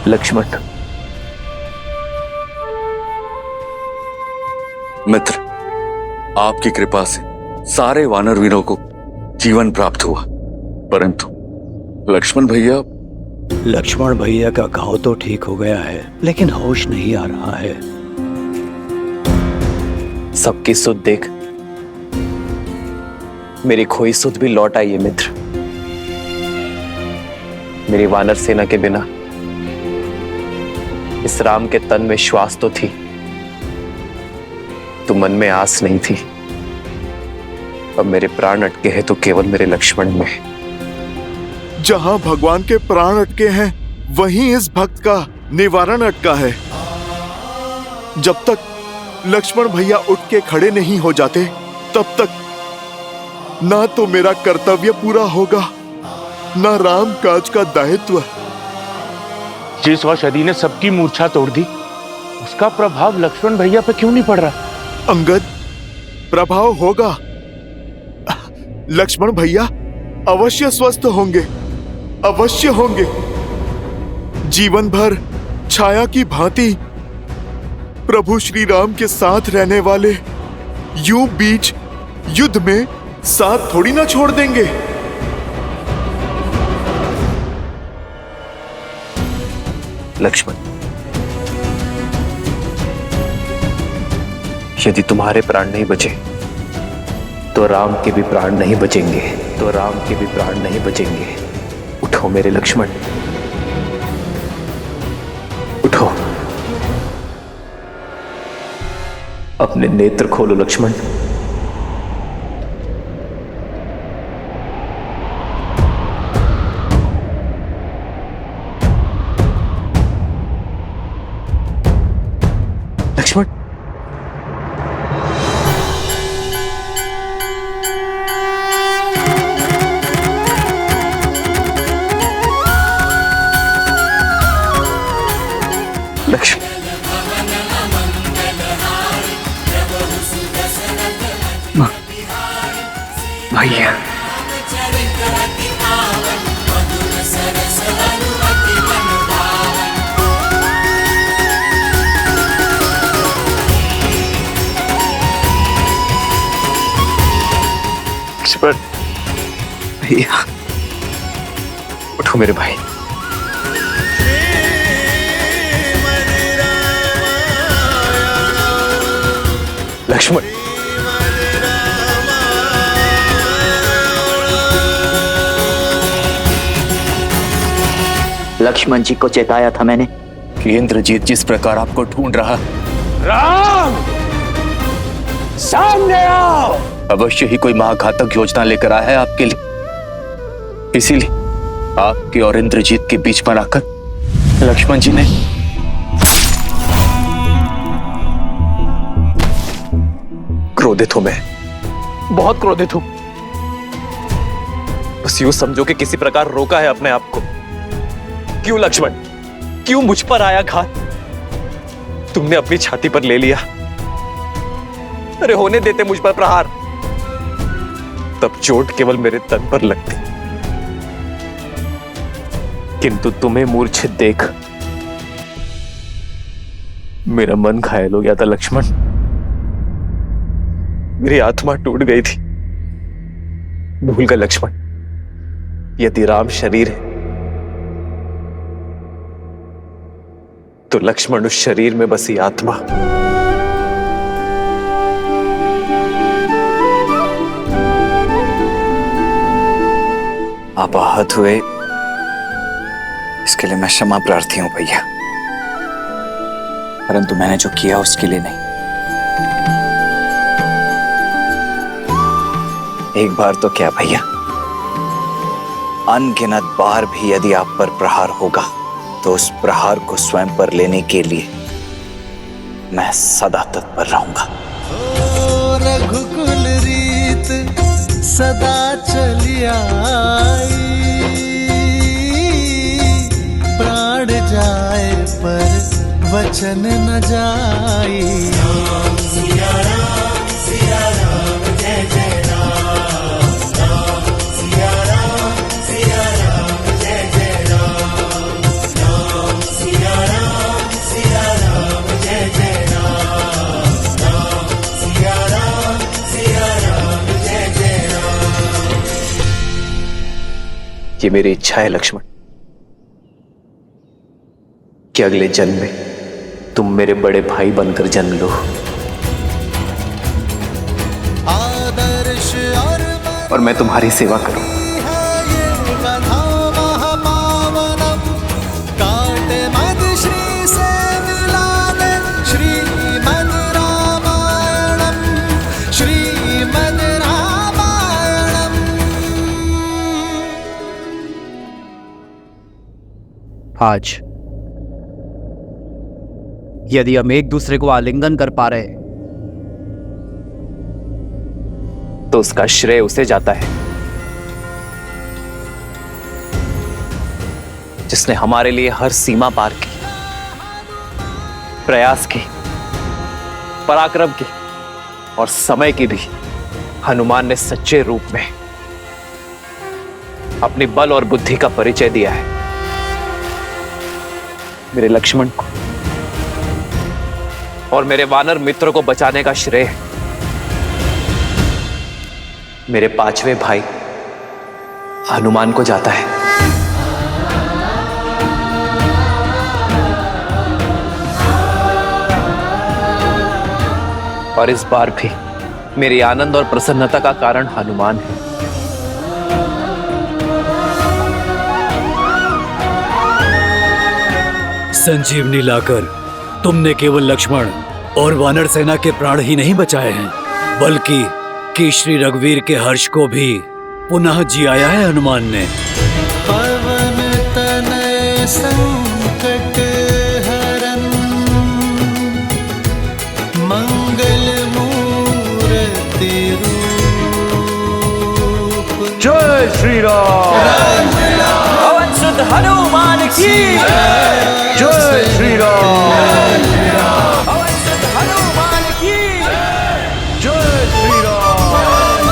लक्ष्मण, मित्र, आपकी कृपा से सारे वानर वीरों को जीवन प्राप्त हुआ, परंतु लक्ष्मण भैया का घाव तो ठीक हो गया है, लेकिन होश नहीं आ रहा है। सबकी सुध देख मेरी खोई सुध भी लौट आई है मित्र। मेरी वानर सेना के बिना इस राम के तन में श्वास तो थी, तो मन में आस नहीं थी। अब मेरे प्राण अटके हैं तो केवल मेरे लक्ष्मण में। जहां भगवान के प्राण अटके हैं वहीं इस भक्त का निवारण अटका है। जब तक लक्ष्मण भैया उठ के खड़े नहीं हो जाते तब तक ना तो मेरा कर्तव्य पूरा होगा, ना राम काज का दायित्व। जिस औषधि ने सबकी मूर्छा तोड़ दी उसका प्रभाव लक्ष्मण भैया पे क्यों नहीं पड़ रहा? अंगद, प्रभाव होगा। लक्ष्मण भैया अवश्य स्वस्थ होंगे, अवश्य होंगे। जीवन भर छाया की भांति प्रभु श्री राम के साथ रहने वाले यूं बीच युद्ध में साथ थोड़ी ना छोड़ देंगे। लक्ष्मण, यदि तुम्हारे प्राण नहीं बचे तो राम के भी प्राण नहीं बचेंगे, तो राम के भी प्राण नहीं बचेंगे। उठो मेरे लक्ष्मण, उठो। अपने नेत्र खोलो लक्ष्मण। लक्ष्मण, भैया, भैया, उठो मेरे भाई। लक्ष्मण, लक्ष्मण जी को चेताया था मैंने कि इंद्रजीत जिस प्रकार आपको ढूंढ रहा। राम, सामने आओ। अवश्य ही कोई महाघातक योजना लेकर आया है आपके लिए। इसीलिए आपके और इंद्रजीत के बीच पर आकर लक्ष्मण जी ने क्रोधित हूं मैं, बहुत क्रोधित हूं। बस यूं समझो कि किसी प्रकार रोका है अपने आप को। क्यों लक्ष्मण, क्यों मुझ पर आया घात? तुमने अपनी छाती पर ले लिया। अरे होने देते मुझ पर प्रहार, तब चोट केवल मेरे तन पर लगती। किंतु तुम्हें मूर्छित देख मेरा मन घायल हो गया था लक्ष्मण। मेरी आत्मा टूट गई थी। भूल गए लक्ष्मण, यदि राम शरीर है तो लक्ष्मण उस शरीर में बसी आत्मा आप आहत हुए, इसके लिए मैं क्षमा प्रार्थी हूं भैया, परंतु मैंने जो किया उसके लिए नहीं। एक बार तो क्या भैया, अनगिनत बार भी यदि आप पर प्रहार होगा तो उस प्रहार को स्वयं पर लेने के लिए मैं सदा तत्पर रहूंगा। रघुकुल रीत सदा चली आई, प्राण जाए पर वचन न जाई। राम सिया राम जय जय राम, राम सिया राम जय जय राम, राम सिया राम जय जय राम, राम सिया राम जय जय राम। ये मेरी इच्छा है लक्ष्मण कि अगले जन्म में तुम मेरे बड़े भाई बनकर जन्म लो और मैं तुम्हारी सेवा करूं। आज यदि हम एक दूसरे को आलिंगन कर पा रहे तो उसका श्रेय उसे जाता है जिसने हमारे लिए हर सीमा पार की, प्रयास की, पराक्रम की और समय की भी हनुमान ने सच्चे रूप में अपनी बल और बुद्धि का परिचय दिया है। मेरे लक्ष्मण को और मेरे वानर मित्र को बचाने का श्रेय मेरे पांचवें भाई हनुमान को जाता है। और इस बार भी मेरी आनंद और प्रसन्नता का कारण हनुमान है। संजीवनी लाकर तुमने केवल लक्ष्मण और वानर सेना के प्राण ही नहीं बचाए हैं, बल्कि कि श्री रघुवीर के हर्ष को भी पुनः जियाया है हनुमान ने। पवन तनय संकट हरन, मंगल मूर्ति रूप। जय श्री राम। पवन सुत हनुमान की जय श्री राम। पवन सुत हनुमान की जय श्री राम।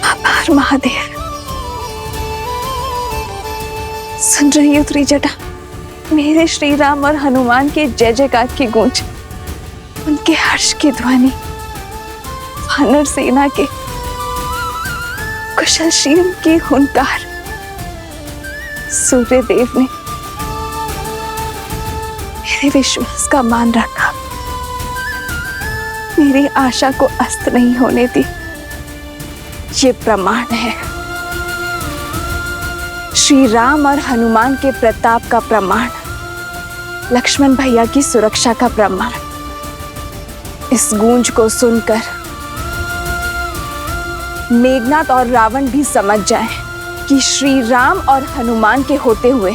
आभार महादेव। सुन रही हो त्रिजटा, मेरे श्री राम और हनुमान के जय जयकार की गूंज, उनके हर्ष की ध्वनि, वानर सेना के कुशलशील की हुंकार। सूर्य देव ने मेरे विश्वास का मान रखा, मेरी आशा को अस्त नहीं होने दी। ये प्रमाण है, श्री राम और हनुमान के प्रताप का प्रमाण, लक्ष्मण भैया की सुरक्षा का प्रमाण। इस गूंज को सुनकर मेघनाथ और रावण भी समझ जाएं कि श्री राम और हनुमान के होते हुए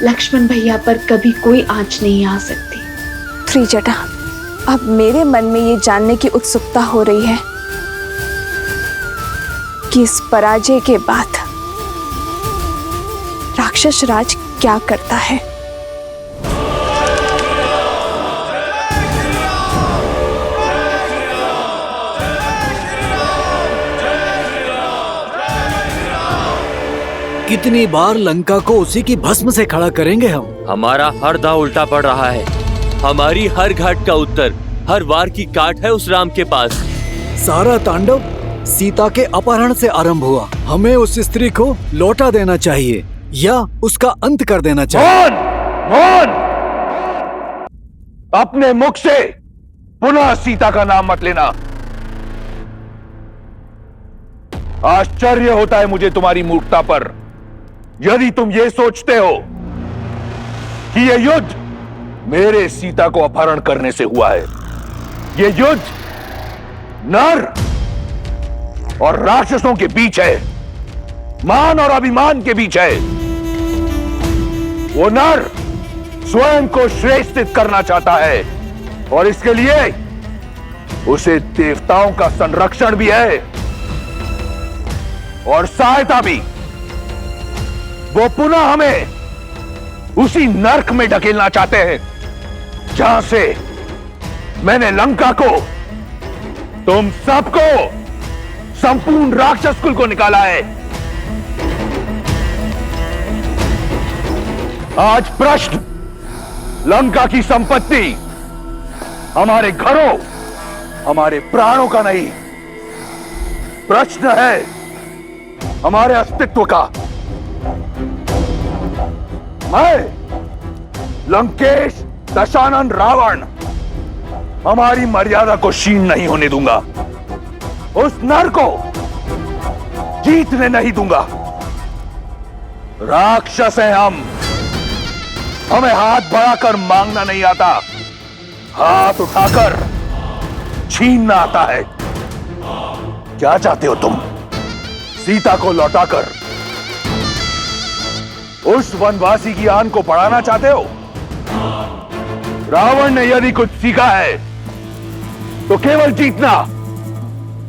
लक्ष्मण भैया पर कभी कोई आंच नहीं आ सकती। त्रिजटा, अब मेरे मन में ये जानने की उत्सुकता हो रही है कि इस पराजय के बाद राक्षस राज क्या करता है। कितनी बार लंका को उसी की भस्म से खड़ा करेंगे हम? हमारा हर दांव उल्टा पड़ रहा है। हमारी हर घाट का उत्तर, हर वार की काट है उस राम के पास। सारा तांडव सीता के अपहरण से आरंभ हुआ। हमें उस स्त्री को लौटा देना चाहिए या उसका अंत कर देना चाहिए। मौन! अपने मुख से पुनः सीता का नाम मत लेना। आश्चर्य होता है मुझे तुम्हारी मूर्खता पर। यदि तुम ये सोचते हो कि यह युद्ध मेरे सीता को अपहरण करने से हुआ है, यह युद्ध नर और राक्षसों के बीच है, मान और अभिमान के बीच है। वो नर स्वयं को श्रेष्ठ करना चाहता है और इसके लिए उसे देवताओं का संरक्षण भी है और सहायता भी। वो पुनः हमें उसी नर्क में ढकेलना चाहते हैं जहां से मैंने लंका को, तुम सबको, संपूर्ण राक्षस कुल को निकाला है। आज प्रश्न लंका की संपत्ति हमारे घरों, हमारे प्राणों का नहीं, प्रश्न है हमारे अस्तित्व का। मैं लंकेश दशानन रावण हमारी मर्यादा को क्षीण नहीं होने दूंगा। उस नर को जीतने नहीं दूंगा। राक्षस हैं हम, हमें हाथ बढ़ाकर मांगना नहीं आता, हाथ उठाकर छीनना आता है। क्या चाहते हो तुम? सीता को लौटाकर उस वनवासी की आन को बढ़ाना चाहते हो? रावण ने यदि कुछ सीखा है तो केवल जीतना,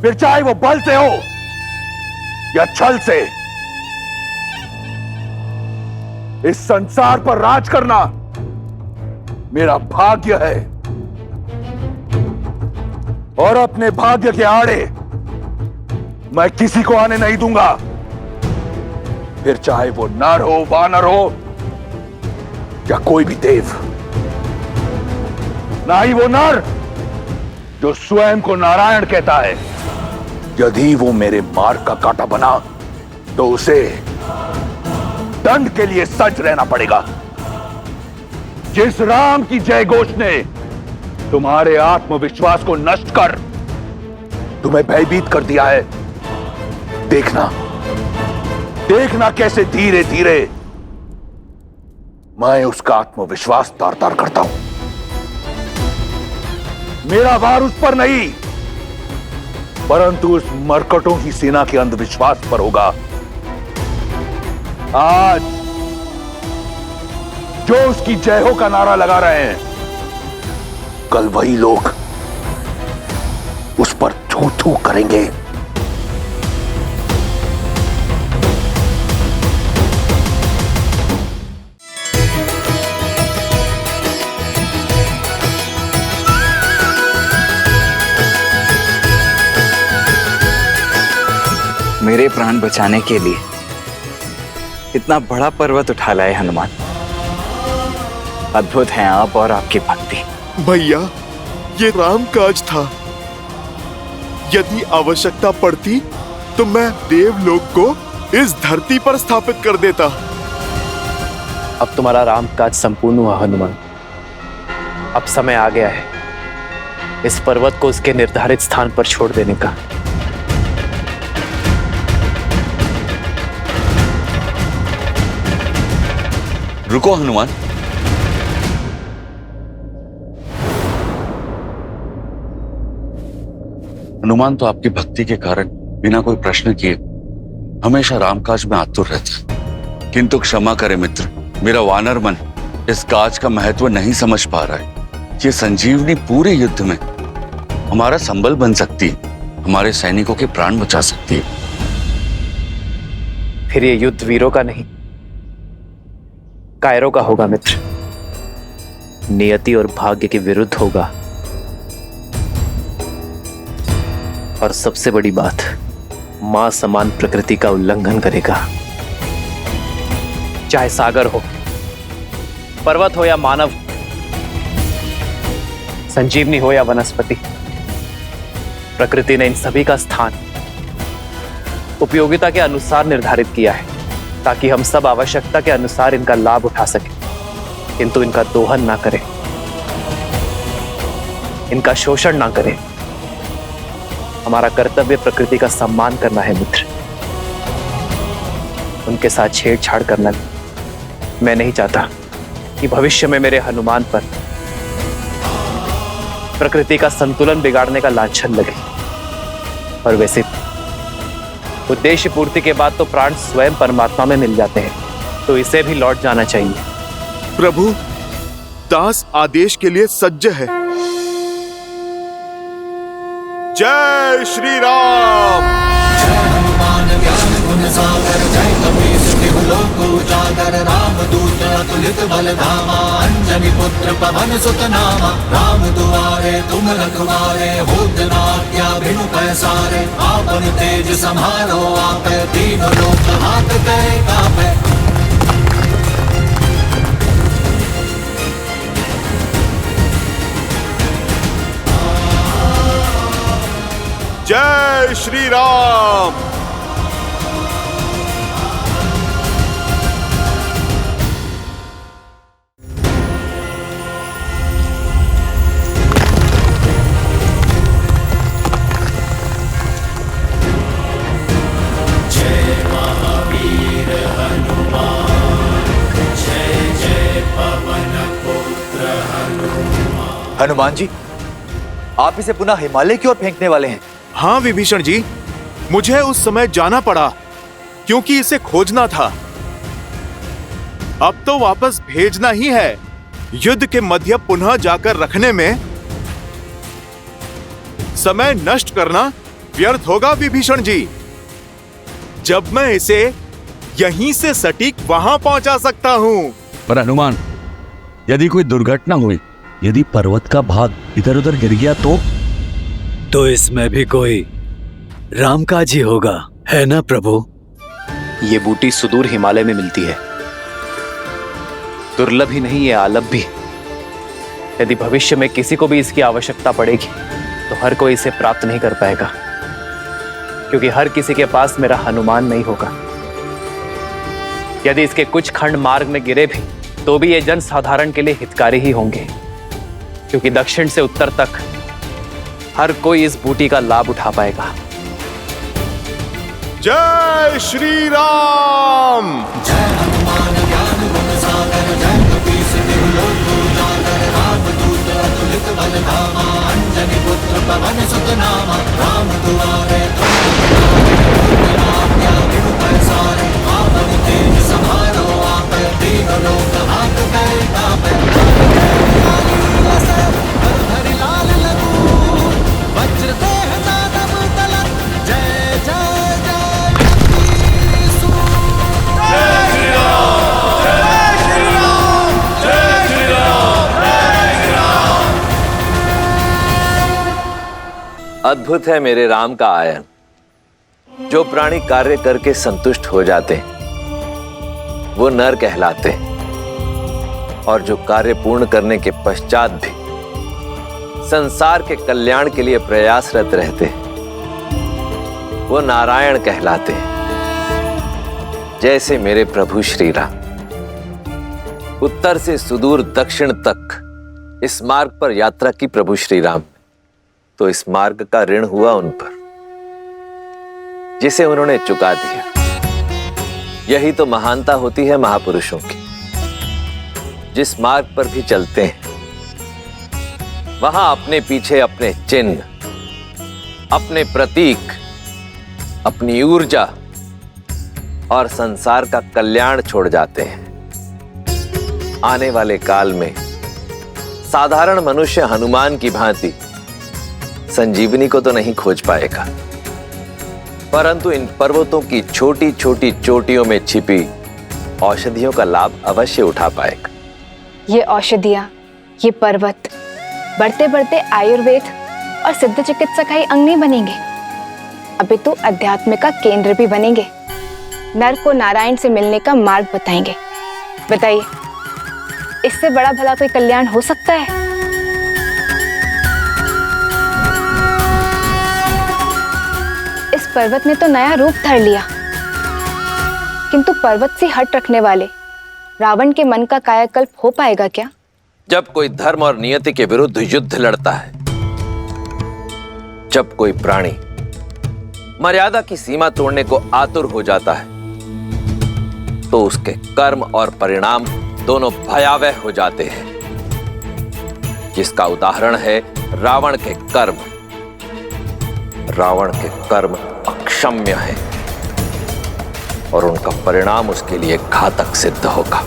फिर चाहे वो बल से हो या छल से। इस संसार पर राज करना मेरा भाग्य है और अपने भाग्य के आड़े मैं किसी को आने नहीं दूंगा, फिर चाहे वो नर हो, वानर हो या कोई भी देव। ना ही वो नर जो स्वयं को नारायण कहता है। यदि वो मेरे मार्ग का कांटा बना तो उसे दंड के लिए सज्ज रहना पड़ेगा। जिस राम की जय घोष ने तुम्हारे आत्मविश्वास को नष्ट कर तुम्हें भयभीत कर दिया है, देखना देखना कैसे धीरे धीरे मैं उसका आत्मविश्वास तार तार करता हूं। मेरा वार उस पर नहीं, परंतु उस मरकटों की सेना के अंधविश्वास पर होगा। आज जो उसकी जय हो का नारा लगा रहे हैं, कल वही लोग उस पर थू थू करेंगे। मेरे प्राण बचाने के लिए इतना बड़ा पर्वत उठा लाए हनुमान। अद्भुत हैं आप और आपकी भक्ति। भैया, ये राम काज था। यदि आवश्यकता पड़ती तो मैं देवलोक को इस धरती पर स्थापित कर देता। अब तुम्हारा राम काज संपूर्ण हुआ हनुमान। अब समय आ गया है इस पर्वत को उसके निर्धारित स्थान पर छोड़ देने का। रुको हनुमान। हनुमान तो आपकी भक्ति के कारण बिना कोई प्रश्न किए हमेशा रामकाज में आतुर रहता, किंतु क्षमा करे मित्र, मेरा वानर मन इस काज का महत्व नहीं समझ पा रहा है। ये संजीवनी पूरे युद्ध में हमारा संबल बन सकती है, हमारे सैनिकों के प्राण बचा सकती है। फिर ये युद्ध वीरों का नहीं, कायरों का होगा मित्र। नियति और भाग्य के विरुद्ध होगा। और सबसे बड़ी बात, मां समान प्रकृति का उल्लंघन करेगा। चाहे सागर हो, पर्वत हो या मानव, संजीवनी हो या वनस्पति, प्रकृति ने इन सभी का स्थान उपयोगिता के अनुसार निर्धारित किया है, ताकि हम सब आवश्यकता के अनुसार इनका लाभ उठा सकें, किंतु इनका दोहन ना करें, इनका शोषण ना करें। हमारा कर्तव्य प्रकृति का सम्मान करना है मित्र, उनके साथ छेड़छाड़ करना नहीं। मैं नहीं चाहता कि भविष्य में मेरे हनुमान पर प्रकृति का संतुलन बिगाड़ने का लांछन लगे। और वैसे उद्देश्य पूर्ति के बाद तो प्राण स्वयं परमात्मा में मिल जाते हैं, तो इसे भी लौट जाना चाहिए। प्रभु, दास आदेश के लिए सज्ज है। जय श्री राम। जय हनुमान ज्ञान गुण सागर, जय कपीस तिहु लोक उजागर, राम दूत अतुलित बल धामा, अंजनी पुत्र पवन सुत नामा। राम दुआरे तुम रखवारे, होत न आज्ञा बिनु पैसारे। आपन तेज सम्हारो आपे, तीनों लोक हाथ कै कापे। जय श्री राम। जय महावीर हनुमान, जय जय पवन पुत्र हनुमान। हनुमान जी, आप इसे पुनः हिमालय की ओर फेंकने वाले हैं? हाँ विभीषण जी, मुझे उस समय जाना पड़ा क्योंकि इसे खोजना था। अब तो वापस भेजना ही है। युद्ध के मध्य पुनः जाकर रखने में समय नष्ट करना व्यर्थ होगा विभीषण जी। जब मैं इसे यहीं से सटीक वहां पहुंचा सकता हूं। पर हनुमान, यदि कोई दुर्घटना हुई, यदि पर्वत का भाग इधर उधर गिर गया तो इसमें भी कोई रामकाज ही होगा, है ना प्रभु? ये बूटी सुदूर हिमालय में मिलती है, दुर्लभ ही नहीं, ये आलभ भी। यदि भविष्य में किसी को भी इसकी आवश्यकता पड़ेगी तो हर कोई इसे प्राप्त नहीं कर पाएगा, क्योंकि हर किसी के पास मेरा हनुमान नहीं होगा। यदि इसके कुछ खंड मार्ग में गिरे भी तो भी ये जन साधारण के लिए हितकारी ही होंगे, क्योंकि दक्षिण से उत्तर तक हर कोई इस बूटी का लाभ उठा पाएगा। जय श्री राम। जय हनुमान ज्ञान गुण सागर, जय कपीस तिहु लोक उजागर, राम दूत अतुलित बल धामा, अंजनी पुत्र पवन सुत नामा। राम दुआरे तुम आज्ञा बिनु पैसारे, आपन तेज सम्हारो आपे, तीनों लोक हाथ कै कापे। हरि लाल लखू वज्र देह दानव दलन, जय जय जय कपीसु। जय श्री राम, जय श्री राम, जय श्री राम, जय श्री राम। अद्भुत है मेरे राम का आयन। जो प्राणी कार्य करके संतुष्ट हो जाते हैं वो नर कहलाते हैं, और जो कार्य पूर्ण करने के पश्चात भी संसार के कल्याण के लिए प्रयासरत रहते हैं वो नारायण कहलाते हैं। जैसे मेरे प्रभु श्री राम उत्तर से सुदूर दक्षिण तक इस मार्ग पर यात्रा की प्रभु श्री राम, तो इस मार्ग का ऋण हुआ उन पर जिसे उन्होंने चुका दिया। यही तो महानता होती है महापुरुषों की। जिस मार्ग पर भी चलते हैं वहां अपने पीछे अपने चिन्ह, अपने प्रतीक, अपनी ऊर्जा और संसार का कल्याण छोड़ जाते हैं। आने वाले काल में साधारण मनुष्य हनुमान की भांति संजीवनी को तो नहीं खोज पाएगा, परंतु इन पर्वतों की छोटी छोटी चोटियों में छिपी औषधियों का लाभ अवश्य उठा पाएगा। ये औषधियाँ, ये पर्वत बढ़ते बढ़ते आयुर्वेद और सिद्ध चिकित्सा का ही अंग नहीं बनेंगे, अभी तो अध्यात्म का केंद्र भी बनेंगे। नर को नारायण से मिलने का मार्ग बताएंगे। बताइए, इससे बड़ा भला कोई कल्याण हो सकता है? इस पर्वत ने तो नया रूप धर लिया, किंतु पर्वत से हट रखने वाले रावण के मन का कायाकल्प हो पाएगा क्या? जब कोई धर्म और नियति के विरुद्ध युद्ध लड़ता है, जब कोई प्राणी मर्यादा की सीमा तोड़ने को आतुर हो जाता है, तो उसके कर्म और परिणाम दोनों भयावह हो जाते हैं, जिसका उदाहरण है रावण के कर्म। रावण के कर्म अक्षम्य हैं और उनका परिणाम उसके लिए घातक सिद्ध होगा।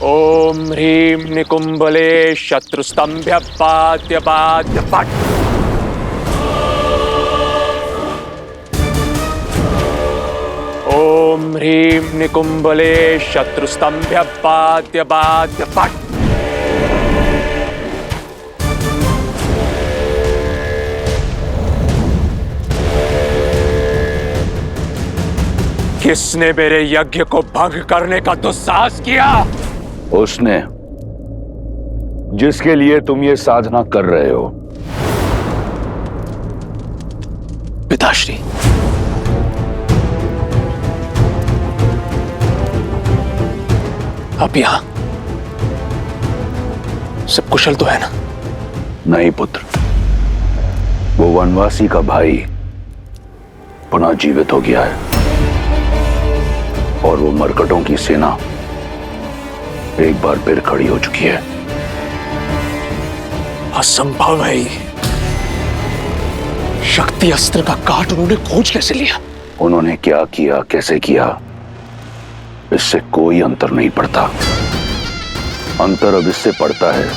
ओम ह्रीं निकुंभले शत्रुस्तंभ्य पाद्य पाद्य पट। ओम ह्रीं निकुंभले शत्रुस्तंभ्य पाद्य पाद्य पट। किसने मेरे यज्ञ को भंग करने का दुस्साहस किया? उसने जिसके लिए तुम ये साधना कर रहे हो। पिताश्री, आप यहां सब कुशल तो है ना? नहीं पुत्र, वो वनवासी का भाई पुनः जीवित हो गया है और वो मरकटों की सेना एक बार फिर खड़ी हो चुकी है। असंभव है ये। शक्ति अस्त्र का काट उन्होंने खोज कैसे लिया? उन्होंने क्या किया, कैसे किया, इससे कोई अंतर नहीं पड़ता। अंतर अब इससे पड़ता है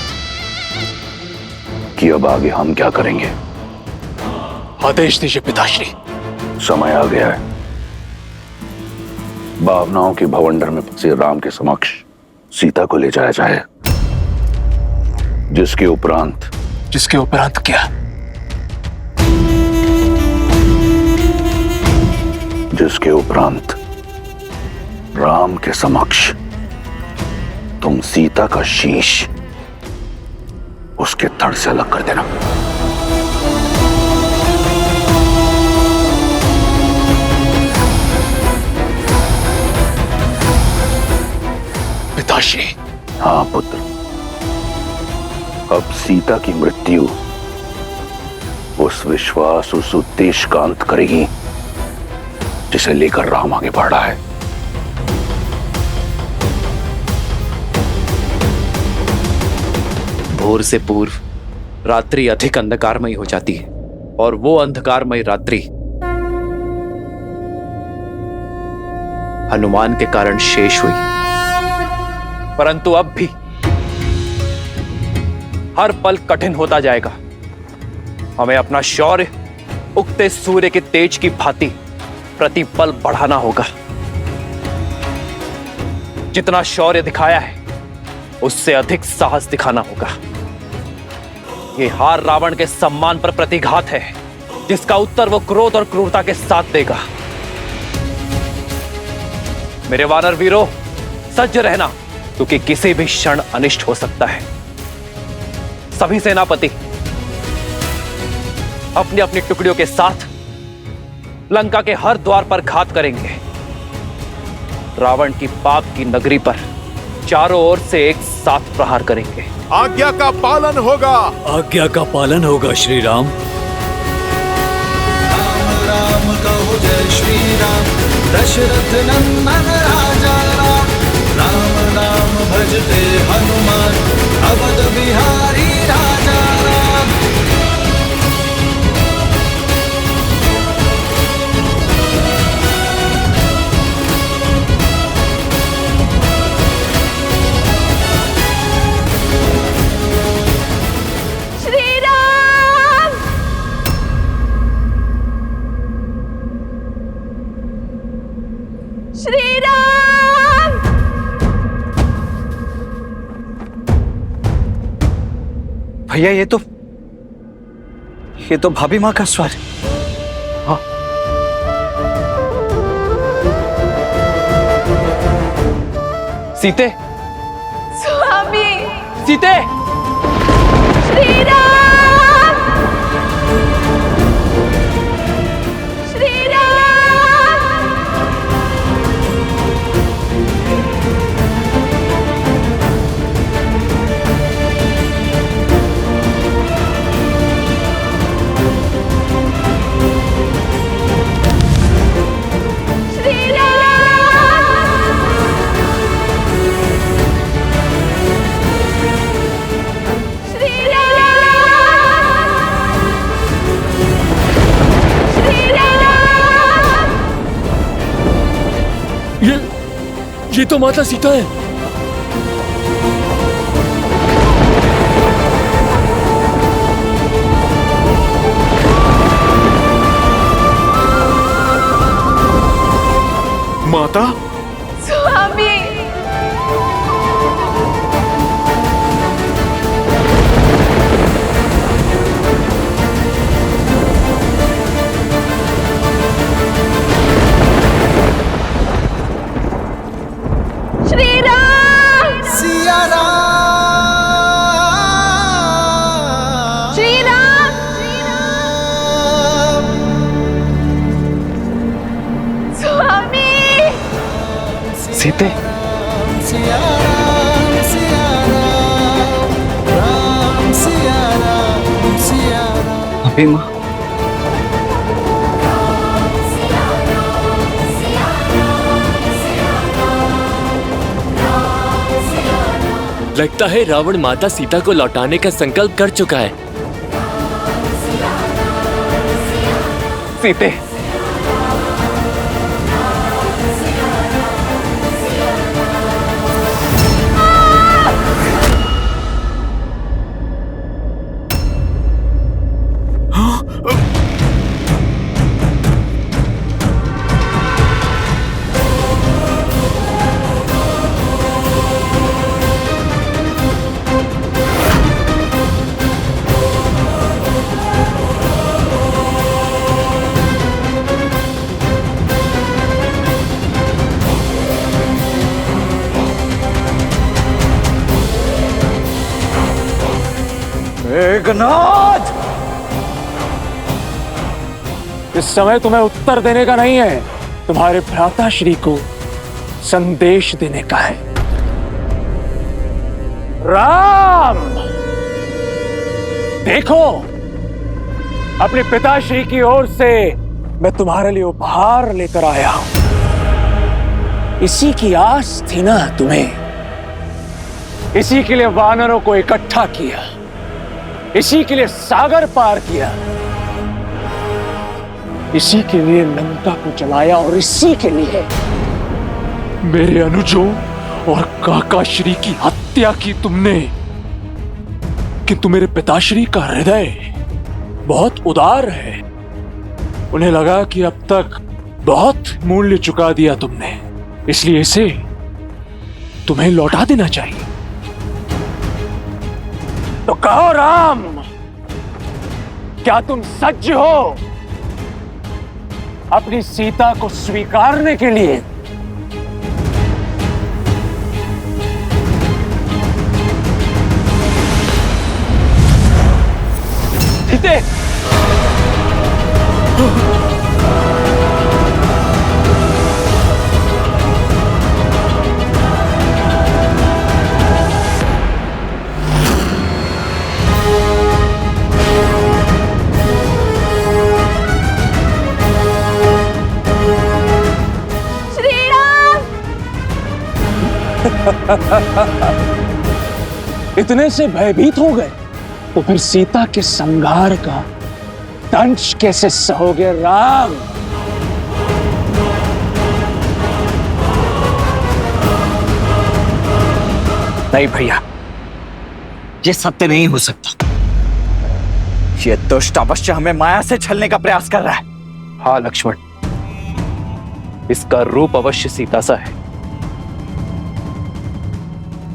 कि अब आगे हम क्या करेंगे। आदेश दीजिए पिताश्री। समय आ गया है। भावनाओं के भवंडर में फंसे राम के समक्ष सीता को ले जाया जाए, जिसके उपरांत क्या? जिसके उपरांत राम के समक्ष तुम सीता का शीश उसके धड़ से अलग कर देना। पिताश्री। हाँ पुत्र, अब सीता की मृत्यु उस विश्वास, उस उद्देश्य का अंत करेगी जिसे लेकर राम आगे बढ़ रहा है। भोर से पूर्व रात्रि अधिक अंधकारमयी हो जाती है और वो अंधकारमयी रात्रि हनुमान के कारण शेष हुई। परंतु अब भी हर पल कठिन होता जाएगा। हमें अपना शौर्य उगते सूर्य के तेज की भांति प्रतिपल बढ़ाना होगा। जितना शौर्य दिखाया है उससे अधिक साहस दिखाना होगा। ये हार रावण के सम्मान पर प्रतिघात है, जिसका उत्तर वो क्रोध और क्रूरता के साथ देगा। मेरे वानर वीरों, सज्ज रहना, क्योंकि किसी भी क्षण अनिष्ट हो सकता है। सभी सेनापति अपनी अपनी टुकड़ियों के साथ लंका के हर द्वार पर घात करेंगे। रावण की पाप की नगरी पर चारों ओर से एक साथ प्रहार करेंगे। आज्ञा का पालन होगा। आज्ञा का पालन होगा श्री राम। राम राम कहो जय श्री राम, दशरथ नंदन राजा राम। राम नाम भजते हनुमान, अवध बिहारी राजा राम। श्री राम। श्री राम। भैया ये तो भाभी माँ का स्वर है। हाँ। सीते, स्वामी। सीते। श्री राम। तो माता सीता है। माता, स्वामी, श्री राम, सिया राम, श्री राम, स्वामी, सीते, सिया राम, सिया राम, राम सिया राम, सिया राम। अभी माँ, लगता है रावण माता सीता को लौटाने का संकल्प कर चुका है। सीते, मेघनाद, इस समय तुम्हें उत्तर देने का नहीं है, तुम्हारे भ्राता श्री को संदेश देने का है। राम, देखो, अपने पिताश्री की ओर से मैं तुम्हारे लिए उपहार लेकर आया हूं। इसी की आस थी ना तुम्हें, इसी के लिए वानरों को इकट्ठा किया, इसी के लिए सागर पार किया, इसी के लिए लंका को जलाया, और इसी के लिए मेरे अनुजों और काकाश्री की हत्या की तुमने। किंतु मेरे पिताश्री का हृदय बहुत उदार है, उन्हें लगा कि अब तक बहुत मूल्य चुका दिया तुमने, इसलिए इसे तुम्हें लौटा देना चाहिए। तो कहो राम, क्या तुम सज्ज हो अपनी सीता को स्वीकारने के लिए? सीते, इतने से भयभीत हो गए तो फिर सीता के संहार का दंश कैसे सहोगे राम? नहीं भैया, ये सत्य नहीं हो सकता। ये दुष्ट अवश्य हमें माया से छलने का प्रयास कर रहा है। हाँ लक्ष्मण, इसका रूप अवश्य सीता सा है,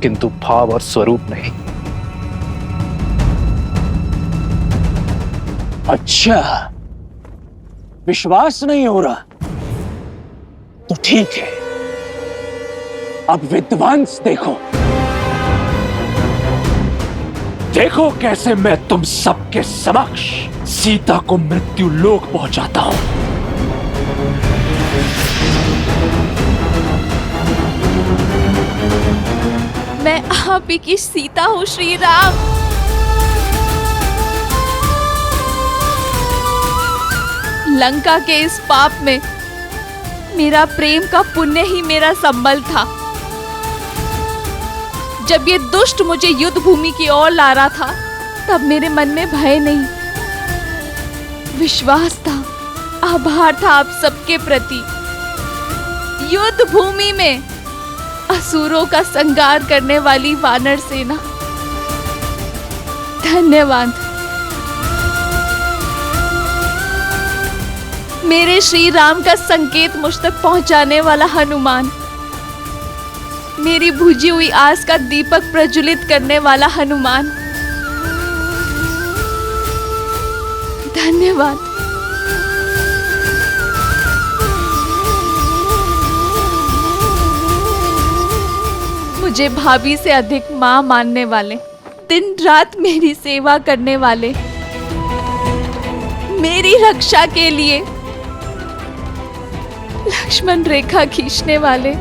किंतु भाव और स्वरूप नहीं। अच्छा, विश्वास नहीं हो रहा तो ठीक है, अब विध्वंस देखो। देखो कैसे मैं तुम सबके समक्ष सीता को मृत्यु लोक पहुंचाता हूं। मैं आप ही की सीता हूँ श्री राम। लंका के इस पाप में मेरा प्रेम का पुण्य ही मेरा संबल था। जब ये दुष्ट मुझे युद्ध भूमि की ओर ला रहा था, तब मेरे मन में भय नहीं, विश्वास था, आभार था आप सबके प्रति। युद्ध भूमि में असुरों का संहार करने वाली वानर सेना, धन्यवाद। मेरे श्री राम का संकेत मुझ तक पहुंचाने वाला हनुमान, मेरी बुझी हुई आस का दीपक प्रज्वलित करने वाला हनुमान, धन्यवाद। मुझे भाभी से अधिक मां मानने वाले, दिन रात मेरी सेवा करने वाले, मेरी रक्षा के लिए लक्ष्मण रेखा खींचने वाले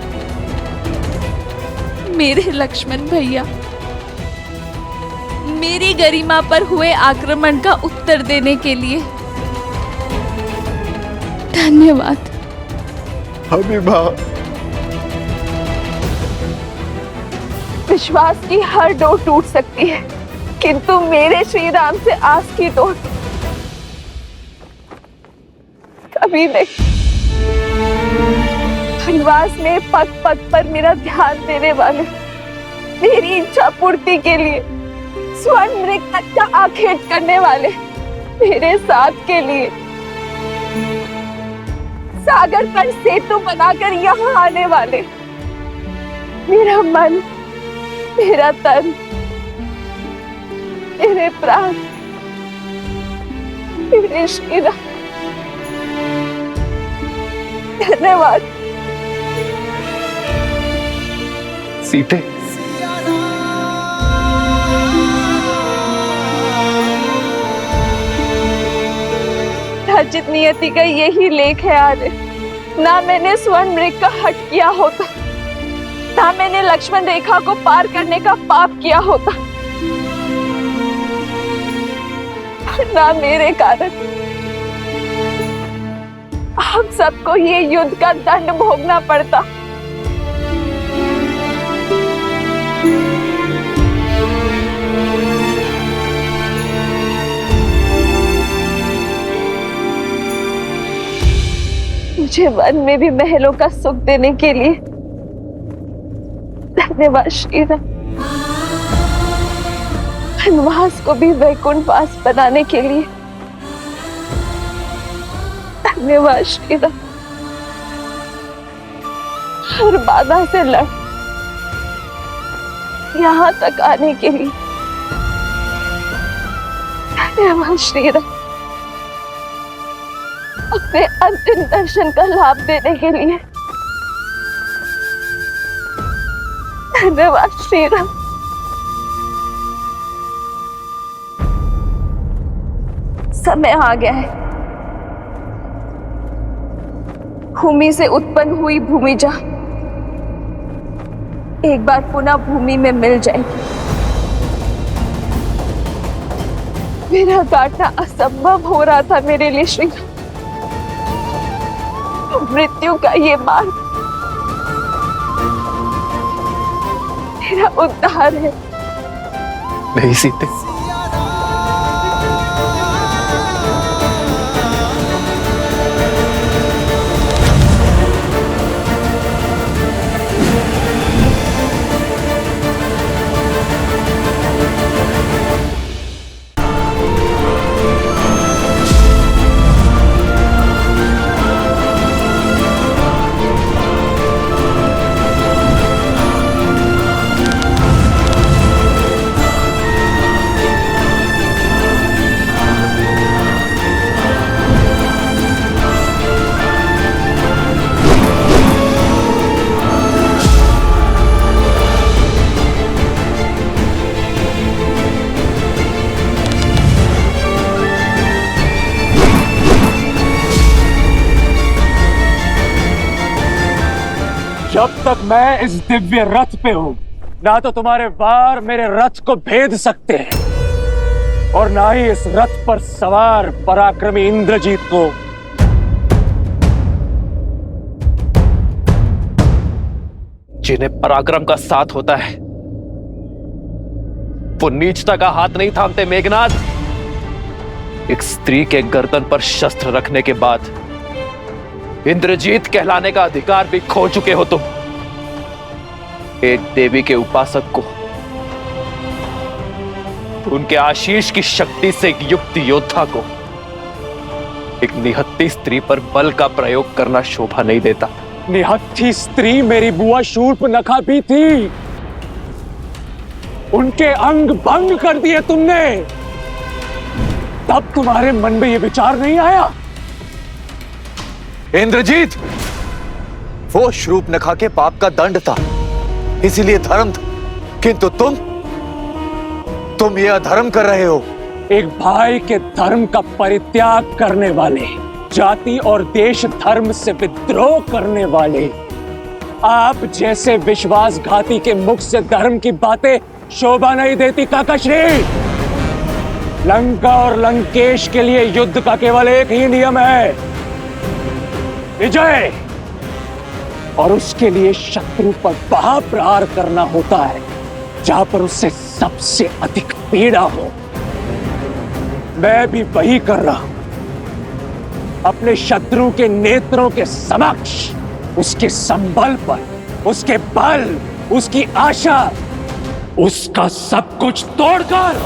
मेरे लक्ष्मण भैया, मेरी गरिमा पर हुए आक्रमण का उत्तर देने के लिए धन्यवाद। हमें माँ, विश्वास की हर डोर टूट सकती है, किंतु मेरे श्री राम से आस की डोर कभी नहीं। वनवास में पग पग पर मेरा ध्यान देने वाले, मेरी इच्छा पूर्ति के लिए स्वर्ण मृग तक का आखेट करने वाले, मेरे साथ के लिए सागर पर सेतु बनाकर यहाँ आने वाले, मेरा मन, मेरा तन, मेरे प्राण, मेरे श्री राम, धन्यवाद। सीते, रचित नियति का यही लेख है आर्य। ना मैंने स्वर्ण मृग का हट किया होता, ना मैंने लक्ष्मण रेखा को पार करने का पाप किया होता, ना मेरे कारण हम सबको ये युद्ध का दंड भोगना पड़ता। मुझे वन में भी महलों का सुख देने के लिए धन्यवाद श्री राम। वनवास को भी वैकुंठ वास बनाने के लिए धन्यवाद श्री राम। हर बाधा से लड़ यहाँ तक आने के लिए धन्यवाद श्री राम। अपने अंतिम दर्शन का लाभ देने के लिए धन्यवाद श्री राम। समय आ गया है, भूमि से उत्पन्न हुई भूमिजा एक बार पुनः भूमि में मिल जाएगी। मेरा काटना असंभव हो रहा था मेरे लिए श्री राम, तो मृत्यु का ये मार्ग मेरा उद्धार है। नहीं सीते, जब तक मैं इस दिव्य रथ पे हूं, ना तो तुम्हारे वार मेरे रथ को भेद सकते हैं और ना ही इस रथ पर सवार पराक्रमी इंद्रजीत को जिन्हें पराक्रम का साथ होता है वो नीचता का हाथ नहीं थामते। मेघनाद, एक स्त्री के गर्दन पर शस्त्र रखने के बाद इंद्रजीत कहलाने का अधिकार भी खो चुके हो तुम। एक देवी के उपासक को उनके आशीष की शक्ति से युक्त योद्धा को एक निहत्थी स्त्री पर बल का प्रयोग करना शोभा नहीं देता। निहत्थी स्त्री मेरी बुआ शूर्पनखा भी थी। उनके अंग भंग कर दिए तुमने, तब तुम्हारे मन में यह विचार नहीं आया? इंद्रजीत, वो शूर्पनखा के पाप का दंड था, इसीलिए धर्म था, किंतु तुम ये अधर्म कर रहे हो। एक भाई के धर्म का परित्याग करने वाले, जाति और देश धर्म से विद्रोह करने वाले, आप जैसे विश्वासघाती के मुख से धर्म की बातें शोभा नहीं देती काकाश्री। लंका और लंकेश के लिए युद्ध का केवल एक ही नियम है, विजय, और उसके लिए शत्रु पर वहां प्रहार करना होता है जहां पर उससे सबसे अधिक पीड़ा हो। मैं भी वही कर रहा हूं। अपने शत्रु के नेत्रों के समक्ष उसके संबल पर, उसके बल, उसकी आशा, उसका सब कुछ तोड़कर